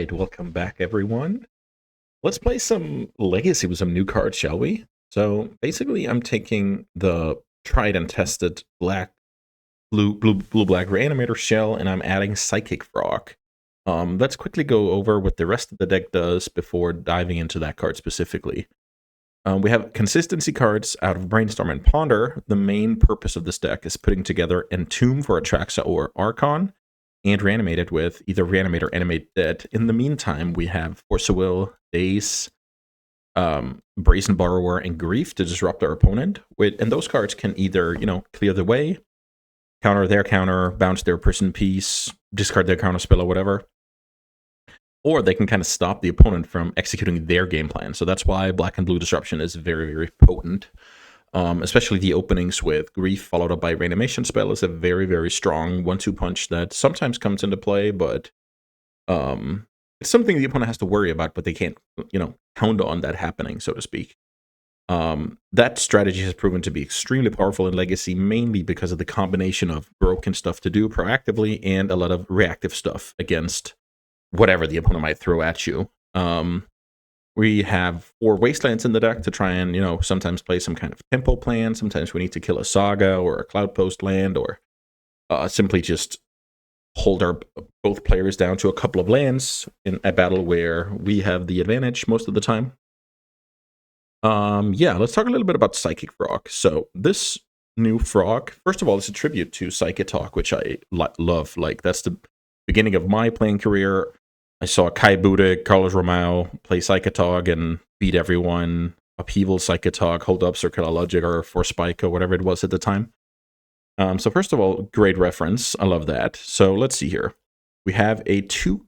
right, welcome back, everyone. Let's play some Legacy with some new cards, shall we? So basically, I'm taking the tried and tested blue black Reanimator shell, and I'm adding Psychic Frog. Let's quickly go over what the rest of the deck does before diving into that card specifically. We have consistency cards out of Brainstorm and Ponder. The main purpose of this deck is putting together Entomb for Atraxa or Archon, and reanimate it with either Reanimate or Animate Dead. In the meantime, we have Force of Will, Daze, Brazen Borrower, and Grief to disrupt our opponent. And those cards can either, clear the way, counter their counter, bounce their prison piece, discard their counter spell or whatever. Or they can kind of stop the opponent from executing their game plan. So that's why Black and Blue Disruption is very, very potent. Especially the openings with Grief followed up by Reanimation spell is a very, very strong 1-2 punch that sometimes comes into play, but it's something the opponent has to worry about, but they can't, count on that happening, so to speak. That strategy has proven to be extremely powerful in Legacy, mainly because of the combination of broken stuff to do proactively and a lot of reactive stuff against whatever the opponent might throw at you. We have 4 Wastelands in the deck to try and, sometimes play some kind of tempo plan. Sometimes we need to kill a Saga or a Cloudpost land, or simply just hold our both players down to a couple of lands in a battle where we have the advantage most of the time. Let's talk a little bit about Psychic Frog. So this new frog, first of all, is a tribute to Psychic Talk, which I love. Like, that's the beginning of my playing career. I saw Kai Budek, Carlos Romao play Psychotog and beat everyone. Upheaval, Psychotog, Hold Up, Circular Logic, or Force Spike, or whatever it was at the time. So first of all, great reference. I love that. So let's see here. We have a 2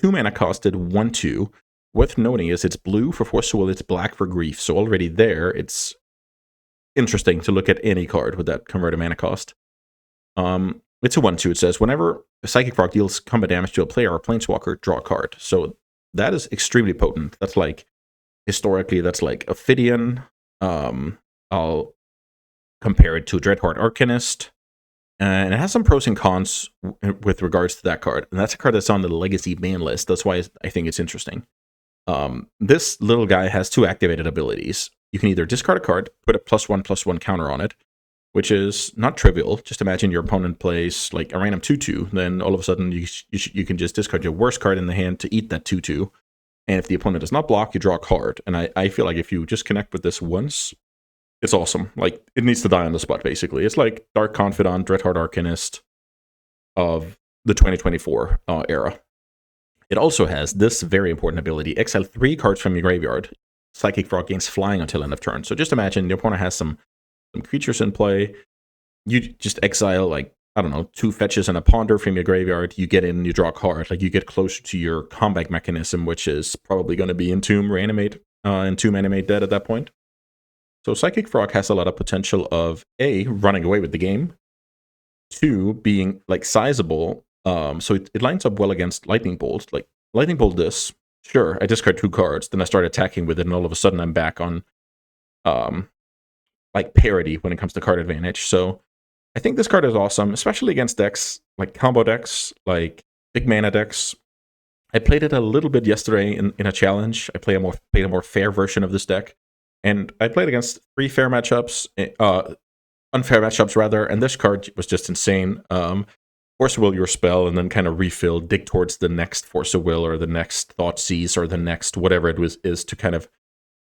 mana costed 1/2. Worth noting is it's blue for Force of Will, it's black for Grief. So already there, it's interesting to look at any card with that converted mana cost. It's a 1/2. It says, whenever a Psychic Frog deals combat damage to a player or planeswalker, draw a card. So that is extremely potent. That's like, historically, that's like Ophidian. I'll compare it to Dreadhorde Arcanist. And it has some pros and cons with regards to that card. And that's a card that's on the Legacy ban list. That's why I think it's interesting. This little guy has 2 activated abilities. You can either discard a card, put a +1/+1 counter on it, which is not trivial. Just imagine your opponent plays like a random 2/2, then all of a sudden you can just discard your worst card in the hand to eat that 2/2. And if the opponent does not block, you draw a card. And I feel like if you just connect with this once, it's awesome. Like, it needs to die on the spot, basically. It's like Dark Confidant, Dreadhorde Arcanist of the 2024 era. It also has this very important ability: exile 3 cards from your graveyard. Psychic Frog gains flying until end of turn. So just imagine your opponent has some creatures in play. You just exile, like, I don't know, 2 fetches and a Ponder from your graveyard. You get in, you draw a card. Like, you get closer to your comeback mechanism, which is probably going to be Entomb, Reanimate, Entomb, Animate Dead at that point. So Psychic Frog has a lot of potential of A, running away with the game, 2, being like sizable. So it lines up well against Lightning Bolt. Like, Lightning Bolt this, sure, I discard 2 cards, then I start attacking with it, and all of a sudden I'm back on like parity when it comes to card advantage. So I think this card is awesome, especially against decks like combo decks, like big mana decks. I played it a little bit yesterday in a challenge. I played a more fair version of this deck. And I played against 3 fair matchups, unfair matchups rather, and this card was just insane. Force of Will your spell, and then kind of refill, dig towards the next Force of Will, or the next Thoughtseize, or the next whatever it is to kind of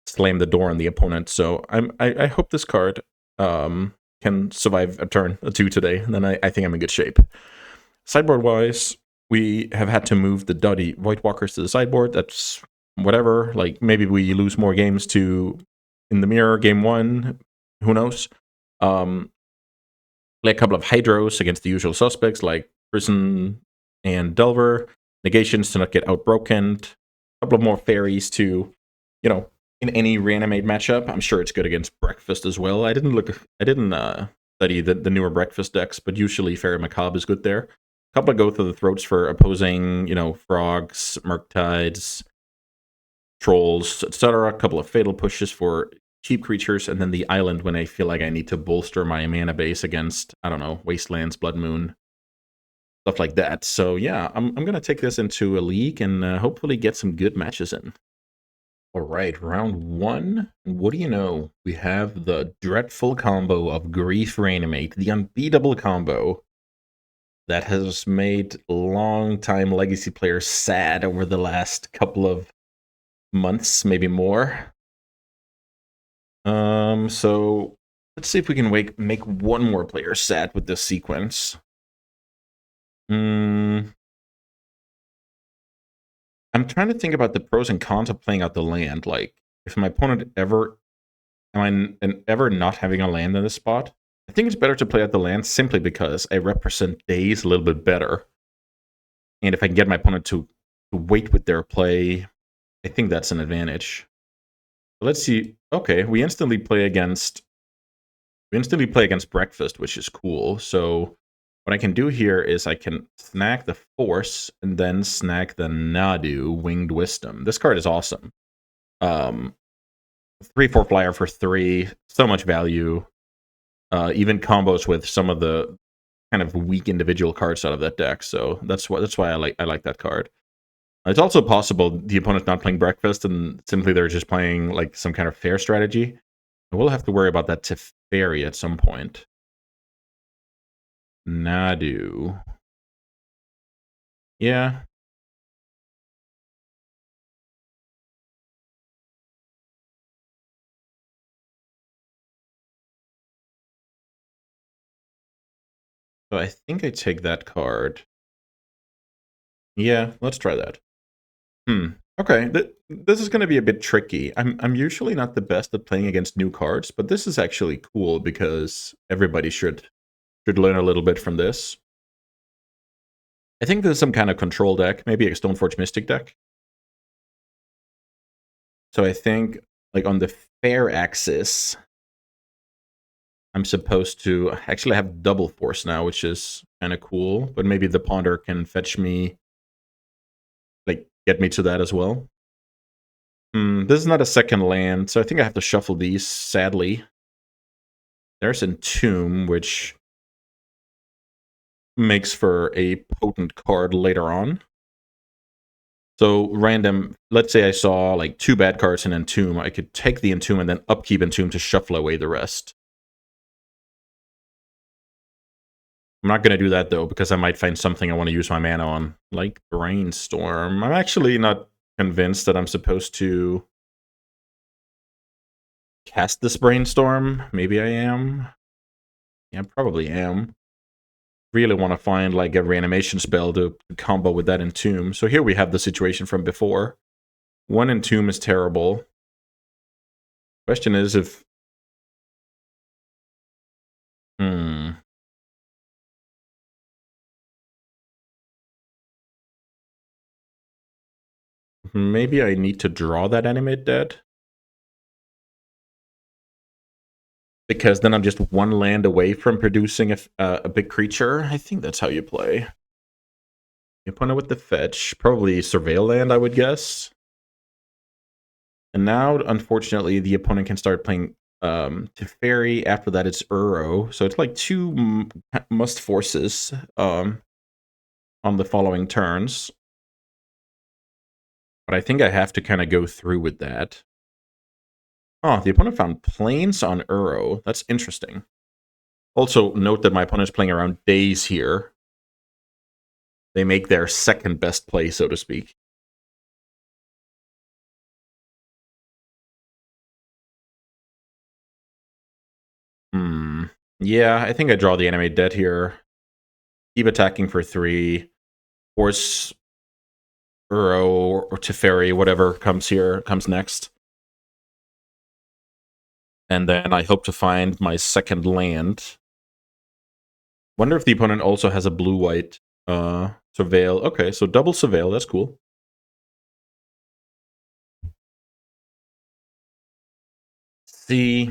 slam the door on the opponent. So I hope this card can survive a turn or 2 today, and then I think I'm in good shape. Sideboard-wise, we have had to move the Duddy Voidwalkers to the sideboard. That's whatever. Like, maybe we lose more games to in the mirror game 1, who knows. Play a couple of Hydros against the usual suspects like Prison and Delver. Negations to not get outbroken. A couple of more fairies to, in any Reanimate matchup. I'm sure it's good against Breakfast as well. I didn't study the newer Breakfast decks, but usually Fairy Macabre is good there. A couple of Go Through the Throats for opposing, Frogs, Murktides, Trolls, etc. A couple of Fatal Pushes for cheap creatures, and then the Island when I feel like I need to bolster my mana base against, I don't know, Wastelands, Blood Moon, stuff like that. So yeah, I'm gonna take this into a league and hopefully get some good matches in. All right, round one. What do you know? We have the dreadful combo of Grief Reanimate, the unbeatable combo that has made long-time Legacy players sad over the last couple of months, maybe more. So let's see if we can make one more player sad with this sequence. I'm trying to think about the pros and cons of playing out the land. Like, if my opponent ever not having a land in this spot, I think it's better to play out the land simply because I represent days a little bit better. And if I can get my opponent to wait with their play, I think that's an advantage. Let's see. Okay, we instantly play against breakfast, which is cool. So what I can do here is I can snag the force and then snag the Nadu Winged Wisdom. This card is awesome. 3/4 flyer for 3, so much value. Even combos with some of the kind of weak individual cards out of that deck. So that's why I like that card. It's also possible the opponent's not playing breakfast and simply they're just playing like some kind of fair strategy. We'll have to worry about that Teferi at some point. Nadu. Yeah. So I think I take that card. Yeah, let's try that. Okay, this is going to be a bit tricky. I'm usually not the best at playing against new cards, but this is actually cool because everybody should learn a little bit from this. I think there's some kind of control deck, maybe a Stoneforge Mystic deck. So I think, like, on the fair axis, I'm supposed to actually have double force now, which is kind of cool. But maybe the Ponder can fetch me, like, get me to that as well. This is not a second land, so I think I have to shuffle these, sadly. There's Entomb, which makes for a potent card later on. So random, let's say I saw like 2 bad cards in Entomb, I could take the Entomb and then upkeep Entomb to shuffle away the rest. I'm not going to do that though, because I might find something I want to use my mana on, like Brainstorm. I'm actually not convinced that I'm supposed to cast this Brainstorm. Maybe I am. Yeah, I probably am. Really want to find like a reanimation spell to combo with that Entomb. So here we have the situation from before. 1 Entomb is terrible. Question is if... Maybe I need to draw that Animate Dead. Because then I'm just 1 land away from producing a big creature. I think that's how you play. You opponent with the fetch. Probably Surveil land, I would guess. And now, unfortunately, the opponent can start playing Teferi. After that, it's Uro. So it's like 2 must forces on the following turns. But I think I have to kind of go through with that. Oh, the opponent found Plains on Uro. That's interesting. Also, note that my opponent's playing around days here. They make their second best play, so to speak. Yeah, I think I draw the Animate Dead here. Keep attacking for 3. Force Uro or Teferi, whatever comes next. And then I hope to find my second land. Wonder if the opponent also has a blue-white Surveil. Okay, so double Surveil, that's cool. See,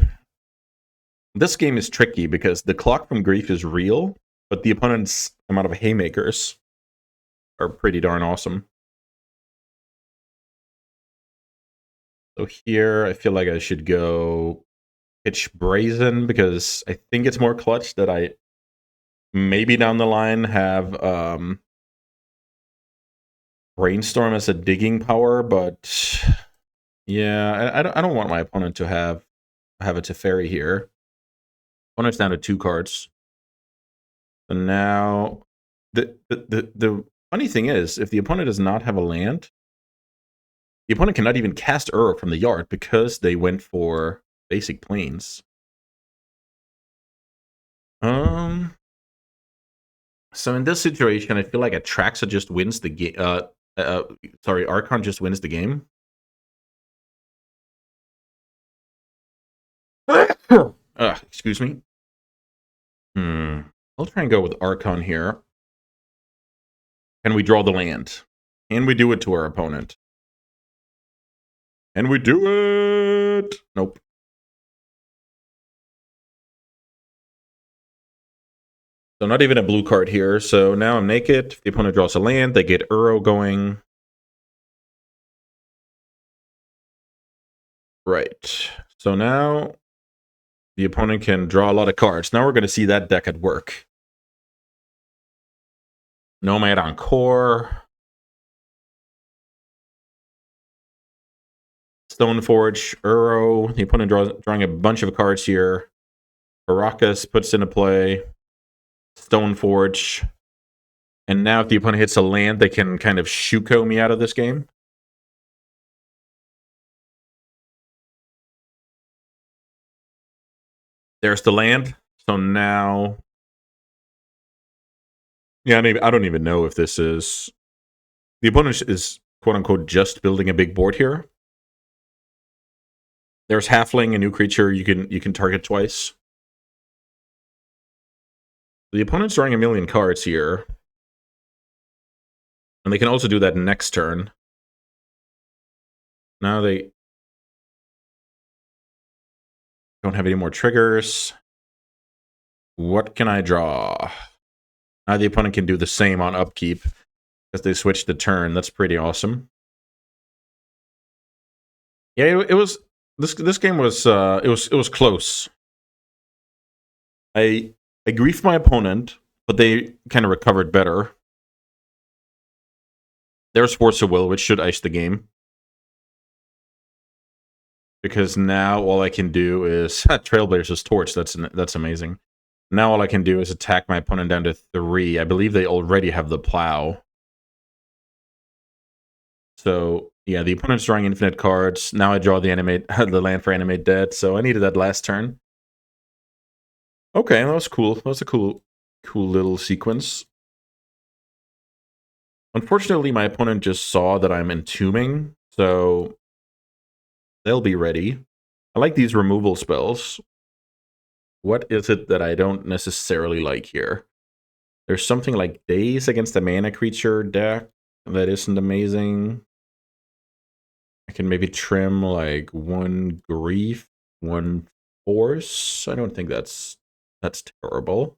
this game is tricky because the clock from Grief is real, but the opponent's amount of haymakers are pretty darn awesome. So here, I feel like I should go pitch Brazen because I think it's more clutch that I maybe down the line have Brainstorm as a digging power, but yeah, I don't want my opponent to have a Teferi here. Opponent's down to 2 cards. So now the funny thing is, if the opponent does not have a land, the opponent cannot even cast Ur from the yard because they went for basic planes. So in this situation, I feel like Atraxa just wins the game. Sorry, Archon just wins the game. Excuse me. I'll try and go with Archon here. Can we draw the land? Can we do it to our opponent? Can we do it? Nope. So not even a blue card here. So now I'm naked. If the opponent draws a land, they get Uro going. Right. So now the opponent can draw a lot of cards. Now we're going to see that deck at work. Nomad on core. Stoneforge, Uro. The opponent drawing a bunch of cards here. Baracus puts into play. Stoneforge. And now if the opponent hits a land, they can kind of Shuko me out of this game. There's the land. So now... yeah, I don't even know if this is... the opponent is, quote-unquote, just building a big board here. There's Halfling, a new creature you can target twice. The opponent's drawing a million cards here. And they can also do that next turn. Now they don't have any more triggers. What can I draw? Now the opponent can do the same on upkeep because they switched the turn. That's pretty awesome. Yeah, it was this game was it was close. I griefed my opponent, but they kind of recovered better. There's Force of Will, which should ice the game. Because now all I can do is Trailblazer's Torch. That's amazing. Now all I can do is attack my opponent down to 3. I believe they already have the Plow. So yeah, the opponent's drawing infinite cards. Now I draw the land for Animate Dead. So I needed that last turn. Okay, that was cool. That was a cool little sequence. Unfortunately, my opponent just saw that I'm entombing, so they'll be ready. I like these removal spells. What is it that I don't necessarily like here? There's something like Daze against the mana creature deck that isn't amazing. I can maybe trim like 1 Grief, 1 Force. I don't think that's terrible.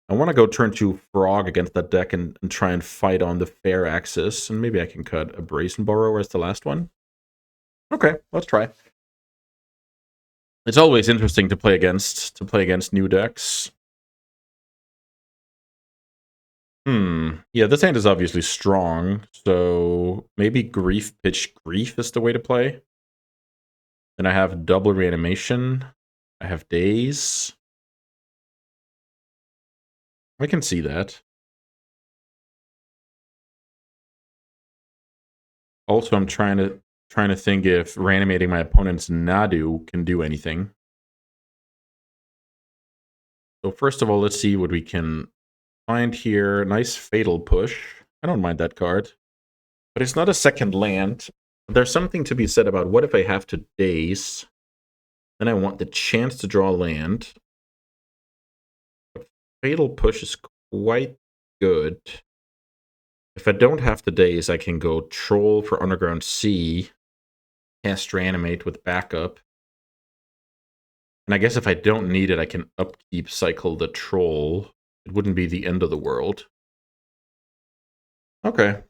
I want to go turn 2 Frog against that deck and try and fight on the fair axis. And maybe I can cut a Brazen Borrower as the last one. Okay, let's try. It's always interesting to play against new decks. Yeah, this hand is obviously strong, so maybe Grief Pitch Grief is the way to play. Then I have double Reanimation. I have Daze. I can see that. Also, I'm trying to think if reanimating my opponent's Nadu can do anything. So first of all, let's see what we can find here. Nice Fatal Push. I don't mind that card. But it's not a second land. There's something to be said about what if I have to Daze, then I want the chance to draw land. But Fatal Push is quite good. If I don't have to Daze, I can go Troll for Underground Sea, cast Reanimate with backup. And I guess if I don't need it, I can upkeep cycle the Troll. It wouldn't be the end of the world. Okay.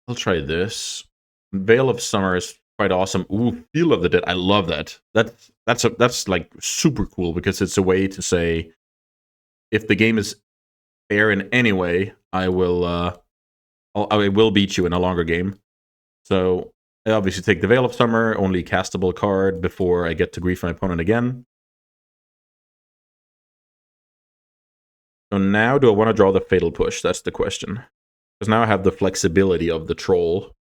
I'll try this. Veil of Summer is quite awesome. Ooh, Feel of the Dead. I love that. That's like super cool because it's a way to say if the game is fair in any way, I will beat you in a longer game. So I obviously take the Veil of Summer, only castable card before I get to grief my opponent again. So now do I want to draw the Fatal Push? That's the question. Because now I have the flexibility of the Troll.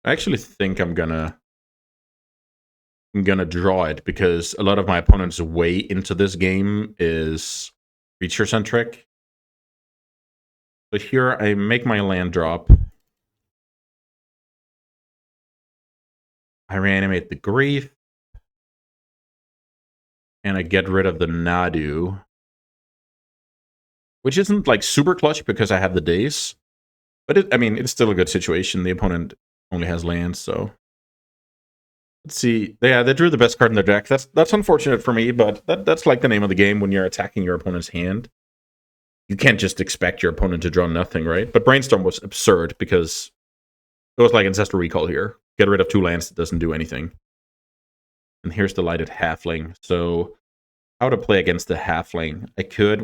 I actually think I'm gonna draw it because a lot of my opponent's way into this game is creature centric. So here I make my land drop. I reanimate the Grief. And I get rid of the Nadu. Which isn't like super clutch because I have the days. But it's still a good situation. The opponent only has lands, so let's see. Yeah, they drew the best card in their deck. That's unfortunate for me, but that's like the name of the game when you're attacking your opponent's hand. You can't just expect your opponent to draw nothing, right? But Brainstorm was absurd because it was like Ancestral Recall here. Get rid of 2 lands that doesn't do anything. And here's the Lighted Halfling. So how to play against the Halfling?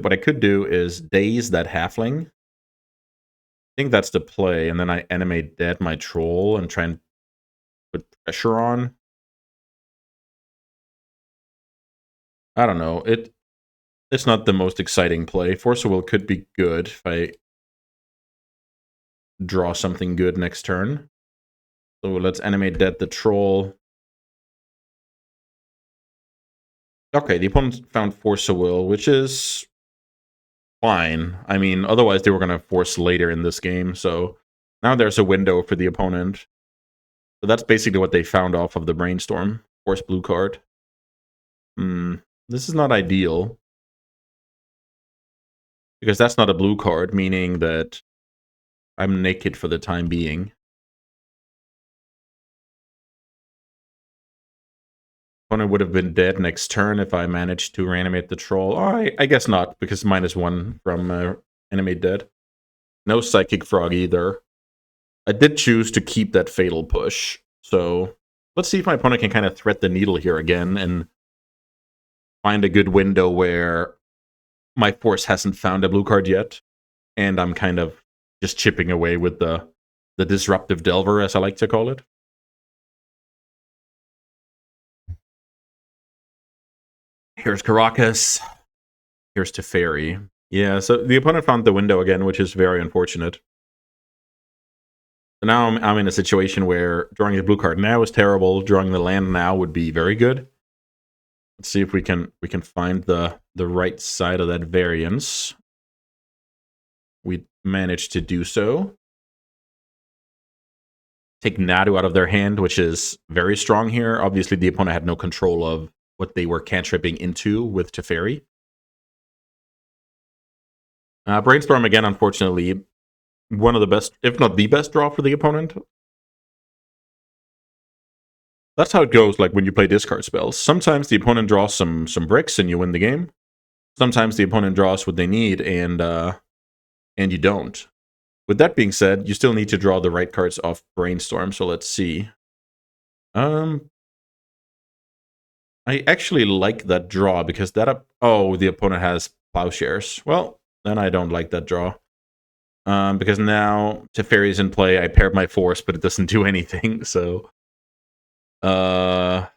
What I could do is daze that Halfling. I think that's the play, and then I animate dead my Troll and try and put pressure on. I don't know. It's not the most exciting play. Force of Will could be good if I draw something good next turn. So let's animate dead the Troll. Okay, the opponent found Force of Will, which is fine. I mean, otherwise they were going to force later in this game, so now there's a window for the opponent. So that's basically what they found off of the Brainstorm. Force blue card. This is not ideal. Because that's not a blue card, meaning that I'm naked for the time being. Opponent would have been dead next turn if I managed to reanimate the Troll. Oh, I guess not, because -1 from animate dead. No Psychic Frog either. I did choose to keep that Fatal Push, so let's see if my opponent can kind of thread the needle here again and find a good window where my force hasn't found a blue card yet, and I'm kind of just chipping away with the Disruptive Delver, as I like to call it. Here's Caracas. Here's Teferi. Yeah, so the opponent found the window again, which is very unfortunate. So now I'm in a situation where drawing the blue card now is terrible. Drawing the land now would be very good. Let's see if we can find the right side of that variance. We managed to do so. Take Nadu out of their hand, which is very strong here. Obviously, the opponent had no control of what they were cantripping into with Teferi. Brainstorm again, unfortunately, one of the best, if not the best draw for the opponent. That's how it goes, like when you play discard spells. Sometimes the opponent draws some bricks and you win the game. Sometimes the opponent draws what they need and you don't. With that being said, you still need to draw the right cards off Brainstorm, so let's see. I actually like that draw because oh, the opponent has Plowshares. Well, then I don't like that draw. Because now Teferi's in play, I pair my force, but it doesn't do anything, so I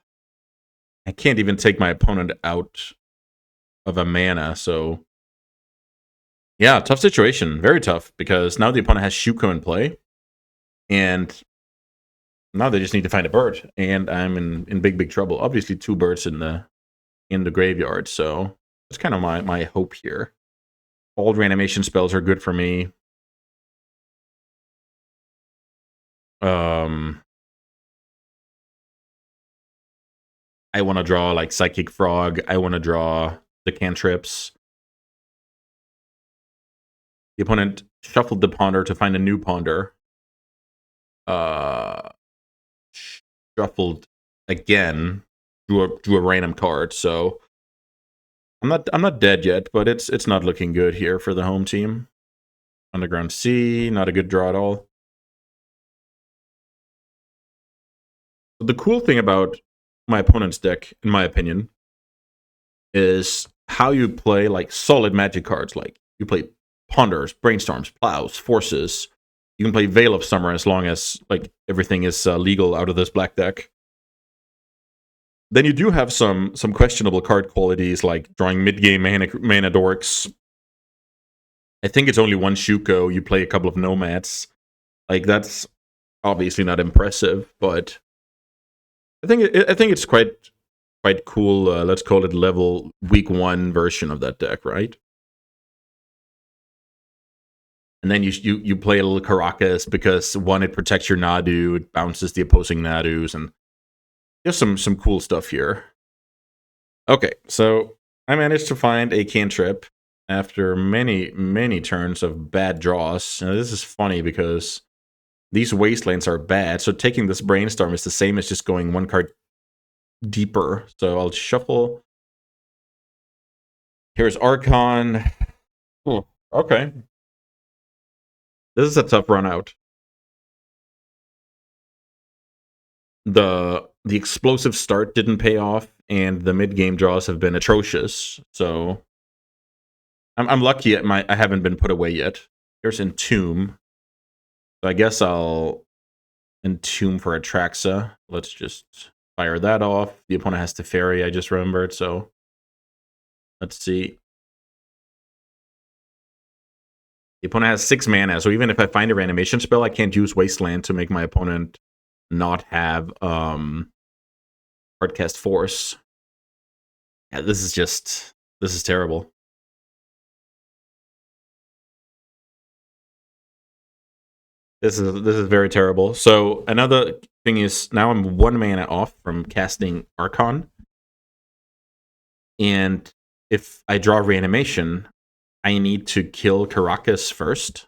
can't even take my opponent out of a mana, so yeah, tough situation. Very tough, because now the opponent has Shuko in play, and now they just need to find a bird, and I'm in big trouble. Obviously 2 birds in the graveyard, so that's kind of my hope here. All reanimation spells are good for me. I want to draw like Psychic Frog. I want to draw the cantrips. The opponent shuffled the Ponder to find a new Ponder. Shuffled again, drew a random card. So I'm not dead yet, but it's not looking good here for the home team. Underground Sea, not a good draw at all. The cool thing about my opponent's deck, in my opinion, is how you play like solid magic cards. Like you play Ponders, Brainstorms, Plows, Forces. You can play Veil of Summer as long as like everything is legal out of this black deck. Then you do have some questionable card qualities like drawing mid-game mana dorks. I think it's only one Shuko. You play a couple of Nomads. Like that's obviously not impressive, but I think it's quite cool. Let's call it level week 1 version of that deck, right? And then you play a little Caracas because one, it protects your Nadu, it bounces the opposing Nadus, and there's some cool stuff here. Okay, so I managed to find a cantrip after many turns of bad draws. Now, this is funny because these wastelands are bad, so taking this brainstorm is the same as just going one card deeper. So I'll shuffle. Here's Archon. Okay. This is a tough run out. The explosive start didn't pay off, and the mid game draws have been atrocious. So I'm lucky I haven't been put away yet. Here's Entomb. So I guess I'll Entomb for Atraxa. Let's just fire that off. The opponent has Teferi, I just remembered, so let's see. The opponent has 6 mana, so even if I find a reanimation spell, I can't use Wasteland to make my opponent not have Hardcast Force. Yeah, this is terrible. This is very terrible. So another thing is now I'm 1 mana off from casting Archon. And if I draw Reanimation, I need to kill Caracas first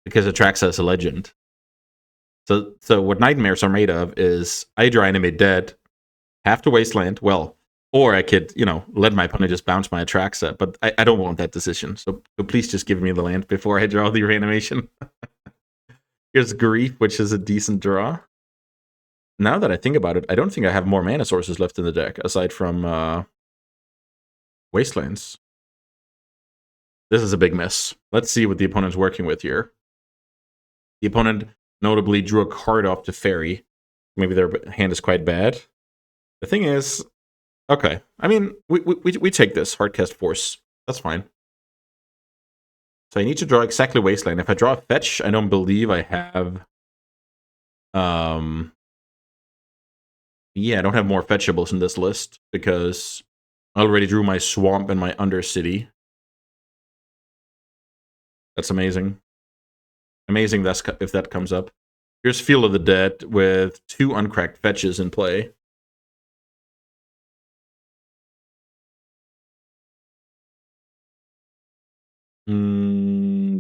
because Atraxa is a legend. So what nightmares are made of is I draw Animate Dead, have to Wasteland, well, or I could, let my opponent just bounce my Atraxa, but I don't want that decision. So please just give me the land before I draw the Reanimation. Here's Grief, which is a decent draw. Now that I think about it, I don't think I have more mana sources left in the deck, aside from Wastelands. This is a big mess. Let's see what the opponent's working with here. The opponent notably drew a card off to Fairy. Maybe their hand is quite bad. The thing is, okay. I mean, we take this Hardcast Force. That's fine. So I need to draw exactly Wasteland. If I draw a fetch, I don't believe I have. Yeah, I don't have more fetchables in this list because I already drew my Swamp and my Undercity. That's amazing. Amazing if that comes up. Here's Field of the Dead with 2 uncracked fetches in play.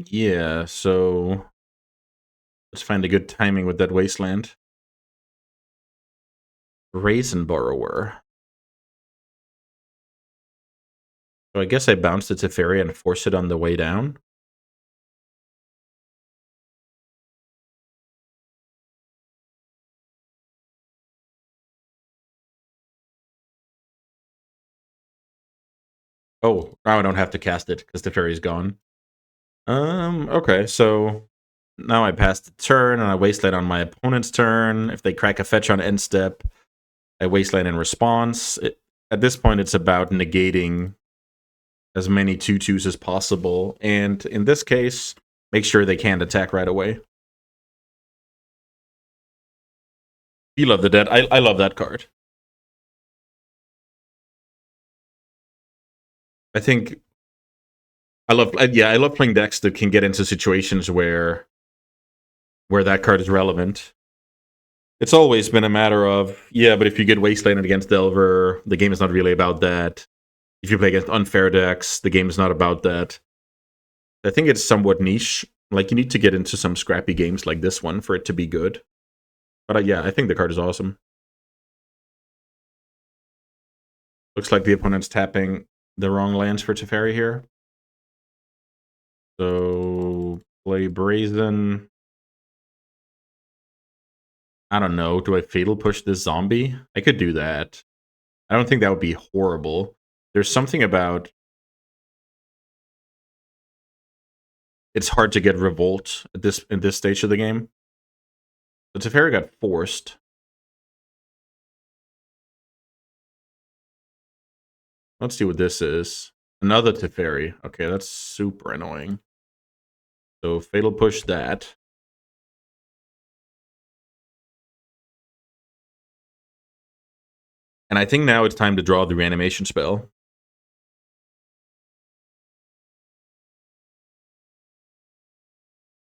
Yeah, so let's find a good timing with that Wasteland. Raisin Borrower. So I guess I bounced it to Fairy and force it on the way down. Oh, now I don't have to cast it because the Fairy's gone. Okay, so now I pass the turn and I Wasteland on my opponent's turn. If they crack a fetch on end step, I Wasteland in response. At this point, it's about negating as many 2/2s as possible. And in this case, make sure they can't attack right away. You love the Dead. I love that card. I think I love playing decks that can get into situations where that card is relevant. It's always been a matter of, yeah, but if you get Wastelanded against Delver, the game is not really about that. If you play against unfair decks, the game is not about that. I think it's somewhat niche. Like, you need to get into some scrappy games like this one for it to be good. But yeah, I think the card is awesome. Looks like the opponent's tapping the wrong lands for Teferi here. So, play Brazen. I don't know. Do I Fatal Push this zombie? I could do that. I don't think that would be horrible. There's something about it's hard to get revolt at this stage of the game. The Teferi got forced. Let's see what this is. Another Teferi. Okay, that's super annoying. So Fatal Push that. And I think now it's time to draw the reanimation spell.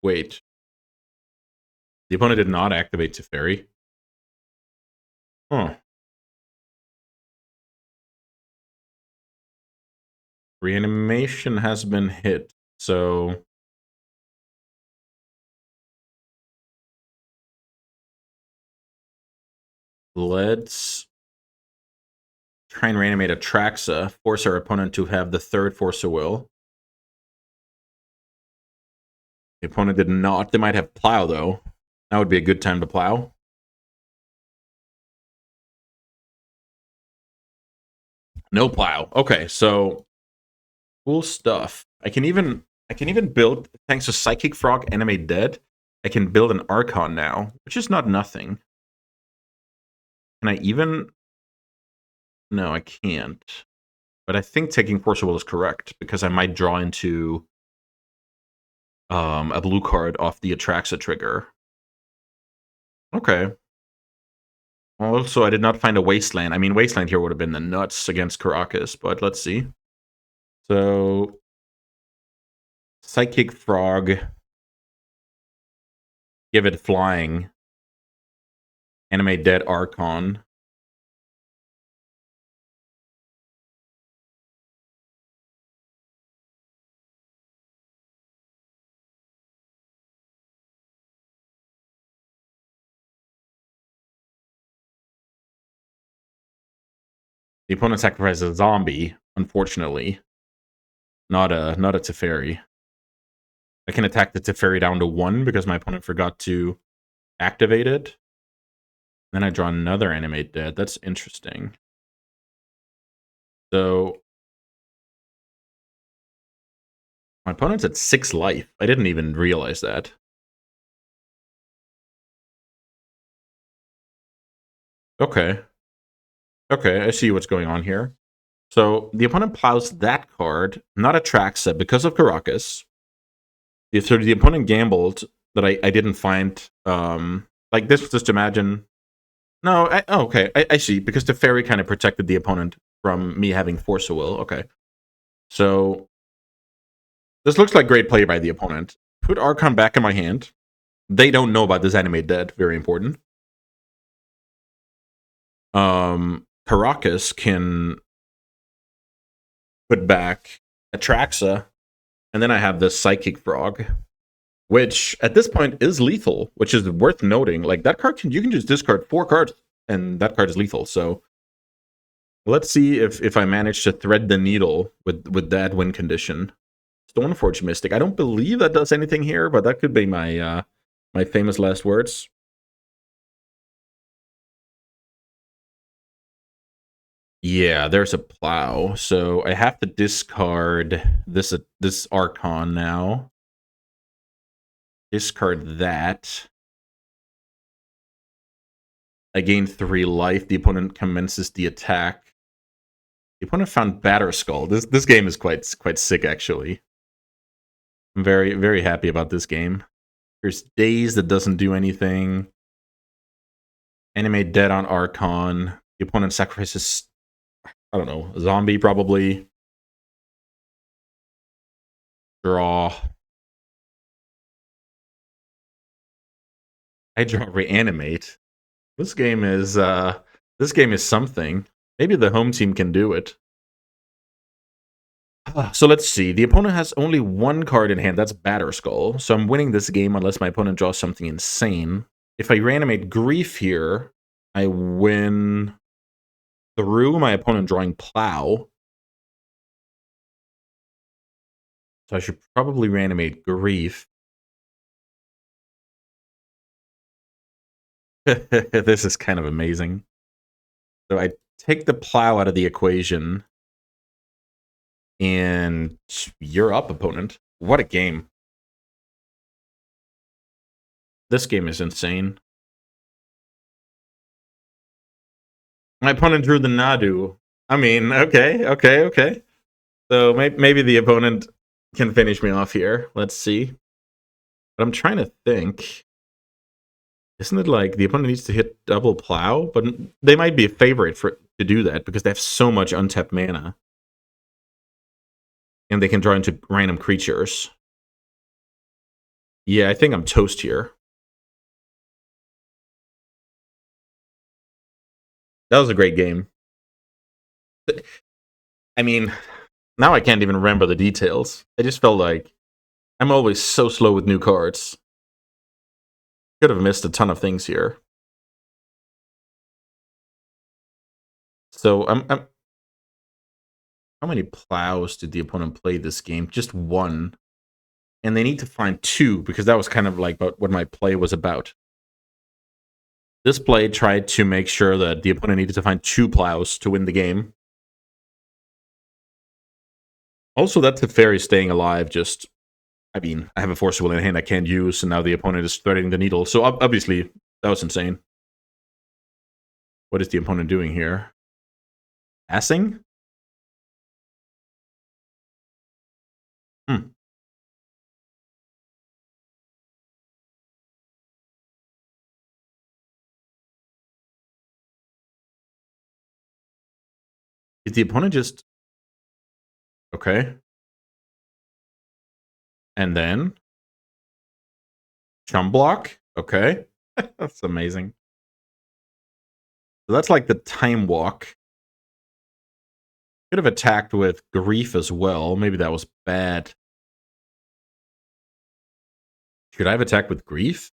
Wait. The opponent did not activate Teferi. Huh. Reanimation has been hit. So let's try and reanimate Atraxa, force our opponent to have the third Force of Will. The opponent did not. They might have Plow, though. That would be a good time to Plow. No Plow. Okay, so cool stuff. I can even build, thanks to Psychic Frog Animate Dead, I can build an Archon now, which is not nothing. Can I even... No, I can't. But I think taking Force of Will is correct, because I might draw into a blue card off the Atraxa trigger. Okay. Also, I did not find a Wasteland. I mean, Wasteland here would have been the nuts against Caracas, but let's see. So, Psychic Frog. Give it Flying. Animate Dead Archon. The opponent sacrifices a zombie, unfortunately. Not a Teferi. I can attack the Teferi down to 1 because my opponent forgot to activate it. Then I draw another Animate Dead. That's interesting. So my opponent's at 6 life. I didn't even realize that. Okay. Okay, I see what's going on here. So the opponent plows that card, not Atraxa, because of Caracas. So the opponent gambled that I didn't find, like this, just imagine. No, okay, I see, because the fairy kind of protected the opponent from me having Force of Will. Okay. So this looks like great play by the opponent. Put Archon back in my hand. They don't know about this Animate Dead, very important. Caracas can put back Atraxa, and then I have this Psychic Frog, which at this point is lethal, which is worth noting. Like that card, you can just discard 4 cards, and that card is lethal. So let's see if I manage to thread the needle with that win condition. Stoneforge Mystic. I don't believe that does anything here, but that could be my my famous last words. Yeah, there's a Plow. So I have to discard this Archon now. Discard that. I gain 3 life. The opponent commences the attack. The opponent found Batterskull. This game is quite sick, actually. I'm very happy about this game. There's Daze that doesn't do anything. Animate Dead on Archon. The opponent sacrifices, I don't know, a zombie probably. Draw. I draw Reanimate. This game is something. Maybe the home team can do it. So let's see. The opponent has only 1 card in hand. That's Batterskull. So I'm winning this game unless my opponent draws something insane. If I reanimate Grief here, I win through my opponent drawing Plow. So I should probably reanimate Grief. This is kind of amazing. So I take the Plow out of the equation. And you're up, opponent. What a game. This game is insane. My opponent drew the Nadu. I mean, okay. So maybe the opponent can finish me off here. Let's see. But I'm trying to think. Isn't it like the opponent needs to hit double plow? But they might be a favorite to do that because they have so much untapped mana. And they can draw into random creatures. Yeah, I think I'm toast here. That was a great game. I mean, now I can't even remember the details. I just felt like I'm always so slow with new cards. Could have missed a ton of things here. So how many plows did the opponent play this game? Just one. And they need to find two, because that was kind of like what my play was about. This play tried to make sure that the opponent needed to find two plows to win the game. Also, that Teferi staying alive just... I mean, I have a Force of Will in hand I can't use, and now the opponent is threading the needle. So obviously, that was insane. What is the opponent doing here? Passing? Hmm. Did the opponent just... Okay. And then... Chum block? Okay. That's amazing. So that's like the time walk. Could have attacked with grief as well. Maybe that was bad. Should I have attacked with grief?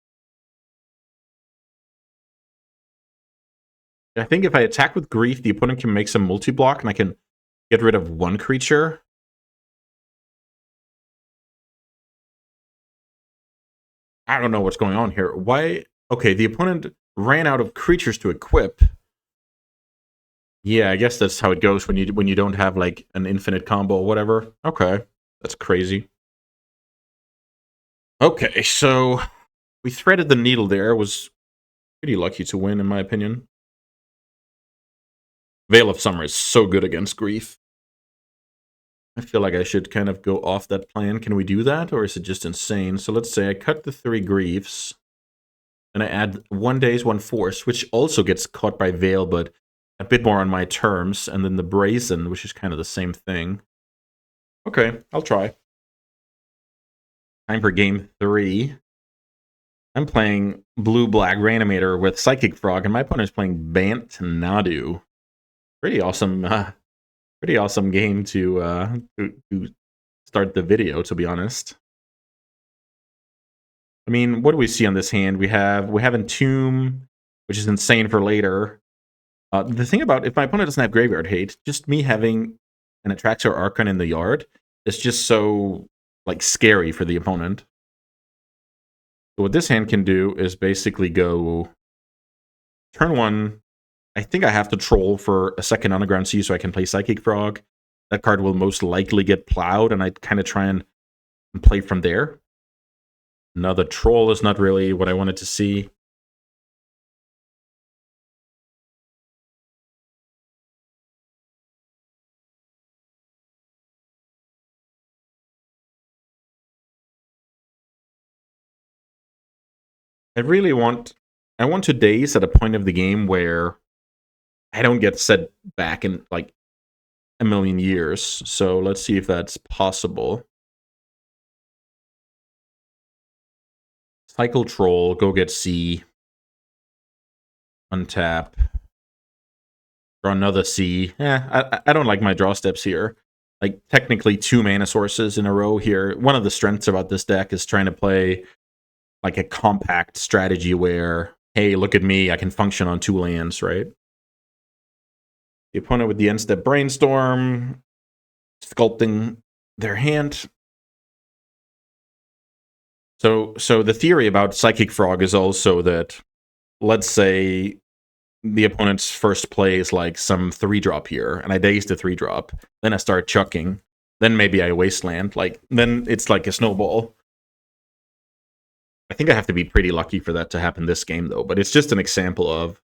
I think if I attack with grief, the opponent can make some multi-block and I can get rid of one creature. I don't know what's going on here. Why? Okay, the opponent ran out of creatures to equip. Yeah, I guess that's how it goes when you don't have like an infinite combo or whatever. Okay, that's crazy. Okay, so we threaded the needle there. Was pretty lucky to win, in my opinion. Veil of Summer is so good against grief. I feel like I should kind of go off that plan. Can we do that, or is it just insane? So let's say I cut the 3 griefs, and I add 1 daze, 1 force, which also gets caught by Veil, but a bit more on my terms, and then the Brazen, which is kind of the same thing. Okay, I'll try. Time for game 3. I'm playing blue-black Reanimator with Psychic Frog, and my opponent is playing Bant Nadu. Pretty awesome game to start the video, to be honest. I mean, what do we see on this hand? We have Entomb, which is insane for later. The thing about, if my opponent doesn't have Graveyard Hate, just me having an Atraxor Archon in the yard is just so, like, scary for the opponent. So what this hand can do is basically go turn 1. I think I have to troll for a second Underground Sea so I can play Psychic Frog. That card will most likely get plowed, and I kind of try and play from there. Another troll is not really what I wanted to see. I want to daze at a point of the game where I don't get set back in like a million years. So let's see if that's possible. Cycle Troll, go get C. Untap. Draw another C. I don't like my draw steps here. Like, technically 2 mana sources in a row here. One of the strengths about this deck is trying to play like a compact strategy where, hey, look at me, I can function on 2 lands, right? The opponent with the end step Brainstorm, sculpting their hand. So the theory about Psychic Frog is also that, let's say the opponent's first play is like some 3-drop here, and I daze the 3-drop, then I start chucking. Then maybe I wasteland. Like, then it's like a snowball. I think I have to be pretty lucky for that to happen this game, though. But it's just an example of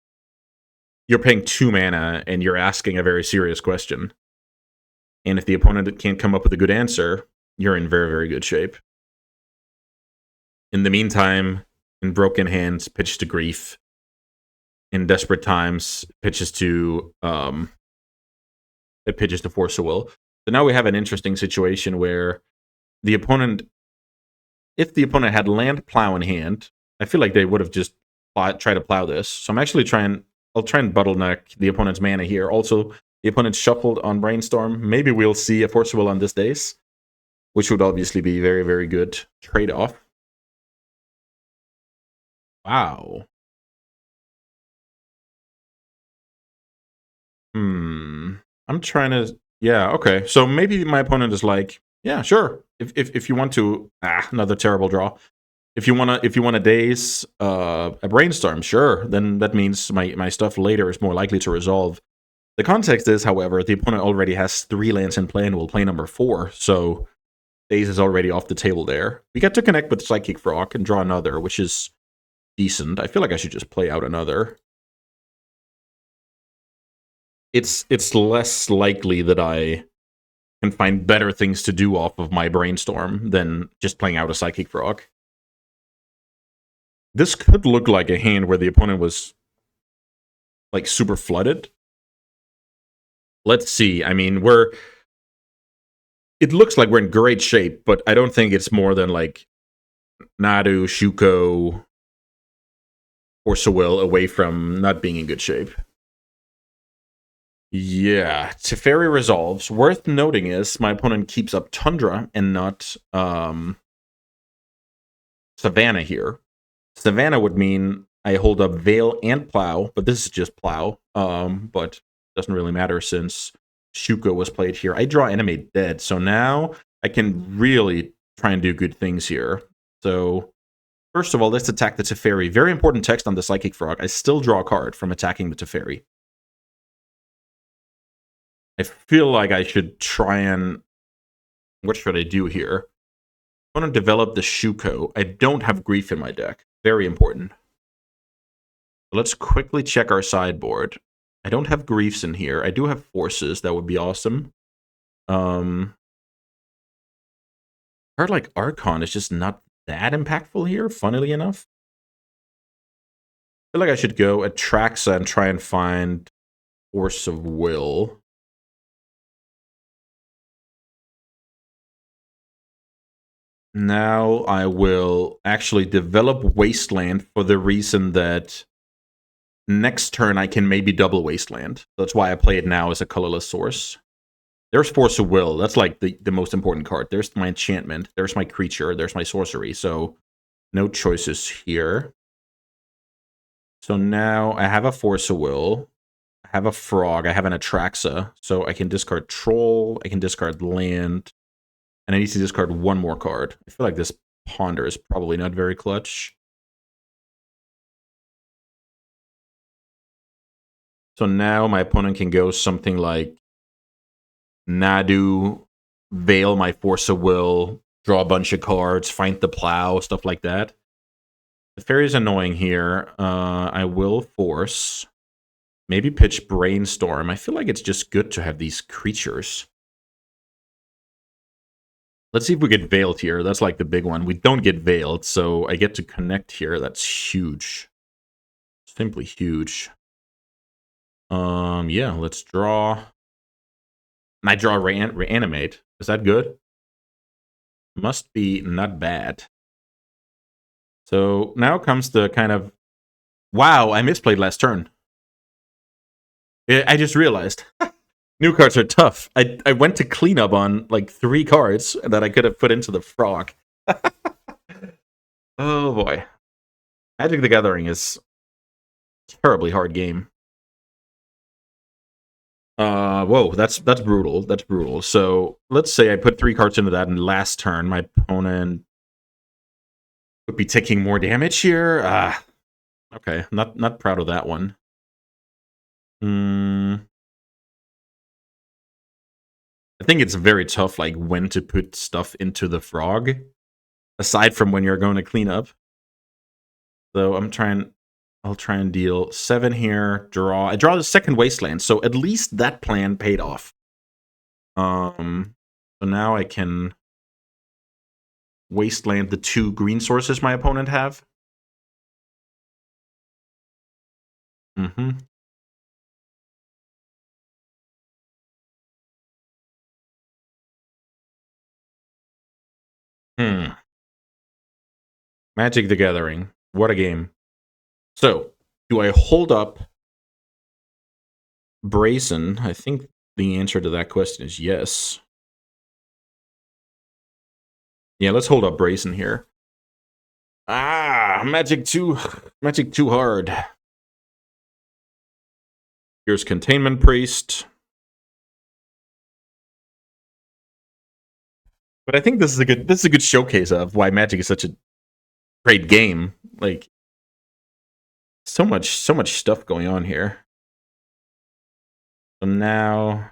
you're paying 2 mana and you're asking a very serious question. And if the opponent can't come up with a good answer, you're in very, very good shape. In the meantime, in broken hands, pitch to grief. In desperate times, pitches to Force of Will. So now we have an interesting situation where the opponent, if the opponent had land plow in hand, I feel like they would have just tried to plow this. So I'm actually I'll try and bottleneck the opponent's mana here. Also, the opponent shuffled on Brainstorm. Maybe we'll see a Force of Will on this days, which would obviously be very, very good trade-off. Wow. I'm trying to... Yeah, okay. So maybe my opponent is like, yeah, sure. If you want to... another terrible draw. If you wanna daze a Brainstorm, sure. Then that means my stuff later is more likely to resolve. The context is, however, the opponent already has 3 lands in play and will play number 4, so daze is already off the table there. We get to connect with Psychic Frog and draw another, which is decent. I feel like I should just play out another. It's less likely that I can find better things to do off of my Brainstorm than just playing out a Psychic Frog. This could look like a hand where the opponent was like super flooded. Let's see. I mean, it looks like we're in great shape, but I don't think it's more than like Nadu, Shuko, or Sewell away from not being in good shape. Yeah, Teferi resolves. Worth noting is my opponent keeps up Tundra and not Savannah here. Savannah would mean I hold up Veil and Plow, but this is just Plow. But doesn't really matter since Shuko was played here. I draw Animate Dead, so now I can really try and do good things here. So first of all, let's attack the Teferi. Very important text on the Psychic Frog. I still draw a card from attacking the Teferi. I feel like I should try and... What should I do here? I want to develop the Shuko. I don't have Grief in my deck. Very important. Let's quickly check our sideboard. I don't have Griefs in here. I do have Forces. That would be awesome. Card like Archon is just not that impactful here, funnily enough. I feel like I should go Atraxa and try and find Force of Will. Now I will actually develop Wasteland for the reason that next turn I can maybe double Wasteland. That's why I play it now as a colorless source. There's Force of Will. That's like the most important card. There's my enchantment. There's my creature. There's my sorcery. So no choices here. So now I have a Force of Will. I have a Frog. I have an Atraxa. So I can discard Troll. I can discard Land. And I need to discard one more card. I feel like this Ponder is probably not very clutch. So now my opponent can go something like Nadu, Veil my Force of Will, draw a bunch of cards, find the Plow, stuff like that. The Fairy is annoying here. I will force. Maybe pitch Brainstorm. I feel like it's just good to have these creatures. Let's see if we get Veiled here. That's like the big one. We don't get Veiled, so I get to connect here. That's huge. Simply huge. Yeah, let's draw. And I draw Reanimate. Is that good? Must be not bad. So now comes the kind of... Wow, I misplayed last turn. I just realized. New cards are tough. I went to clean up on like 3 cards that I could have put into the Frog. Oh boy. Magic the Gathering is a terribly hard game. Whoa, that's brutal. That's brutal. So let's say I put 3 cards into that, and last turn my opponent would be taking more damage here. Okay, not proud of that one. I think it's very tough, like, when to put stuff into the frog, aside from when you're going to clean up. So I'll try and deal 7 here, draw. I draw the second wasteland, so at least that plan paid off. So now I can wasteland the 2 green sources my opponent have. Mm-hmm. Magic the Gathering. What a game. So, do I hold up Brazen? I think the answer to that question is yes. Yeah, let's hold up Brazen here. Ah, Magic too hard. Here's Containment Priest. But I think this is a good showcase of why Magic is such a great game. Like, so much stuff going on here. So now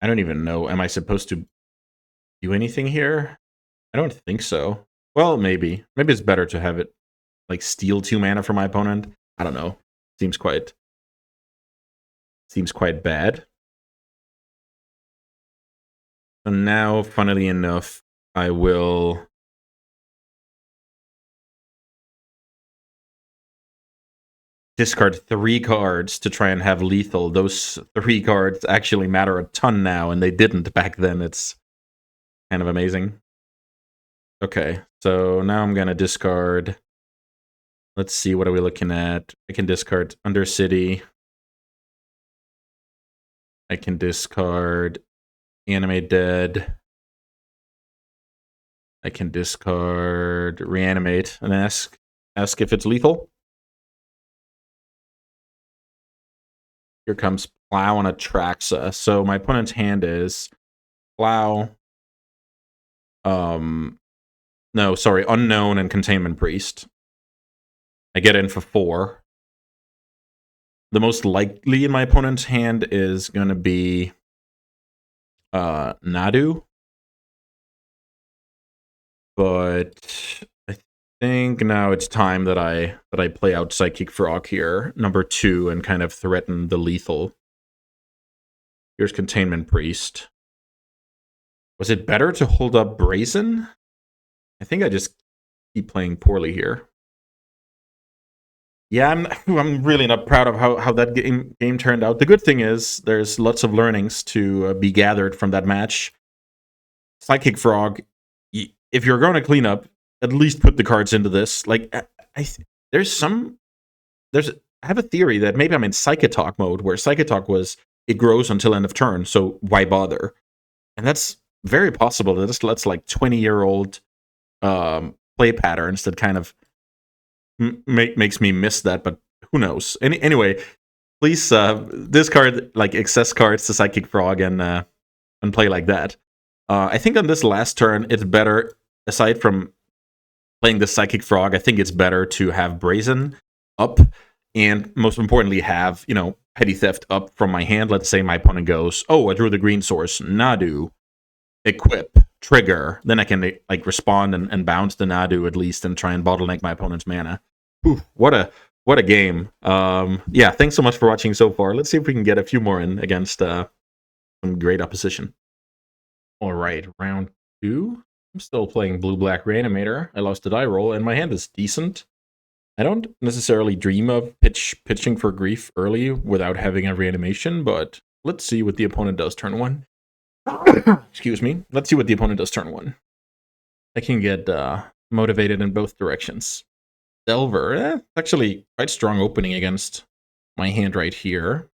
I don't even know. Am I supposed to do anything here? I don't think so. Well, maybe. Maybe it's better to have it like steal 2 mana from my opponent. I don't know. Seems quite bad. So now, funnily enough, I will discard 3 cards to try and have lethal. Those 3 cards actually matter a ton now, and they didn't back then. It's kind of amazing. Okay, so now I'm gonna discard. Let's see, what are we looking at? I can discard Undercity. I can discard Animate Dead. I can discard Reanimate and ask if it's lethal. Here comes Plow and Atraxa. So my opponent's hand is Plow. No, sorry, Unknown and Containment Priest. I get in for 4. The most likely in my opponent's hand is going to be Nadu. But I think now it's time that I play out Psychic Frog here, number 2, and kind of threaten the lethal. Here's Containment Priest. Was it better to hold up Brazen? I think I just keep playing poorly here. Yeah, I'm really not proud of how that game turned out. The good thing is there's lots of learnings to be gathered from that match. Psychic Frog, if you're going to clean up, at least put the cards into this. Like, I have a theory that maybe I'm in Psychotalk mode, where Psychotalk was it grows until end of turn, so why bother? And that's very possible that this lets like 20-year-old play patterns that kind of makes me miss that, but who knows? Anyway, please discard like excess cards to Psychic Frog and play like that. I think on this last turn, it's better, aside from playing the Psychic Frog, I think it's better to have Brazen up, and most importantly, have, Petty Theft up from my hand. Let's say my opponent goes, oh, I drew the green source, Nadu, equip, trigger. Then I can like respond and bounce the Nadu at least and try and bottleneck my opponent's mana. Ooh, what a game. Yeah, thanks so much for watching so far. Let's see if we can get a few more in against some great opposition. All right, round 2. I'm still playing blue-black Reanimator. I lost the die roll, and my hand is decent. I don't necessarily dream of pitching for grief early without having a reanimation, but let's see what the opponent does turn 1. Excuse me. Let's see what the opponent does turn 1. I can get motivated in both directions. Delver, actually quite strong opening against my hand right here.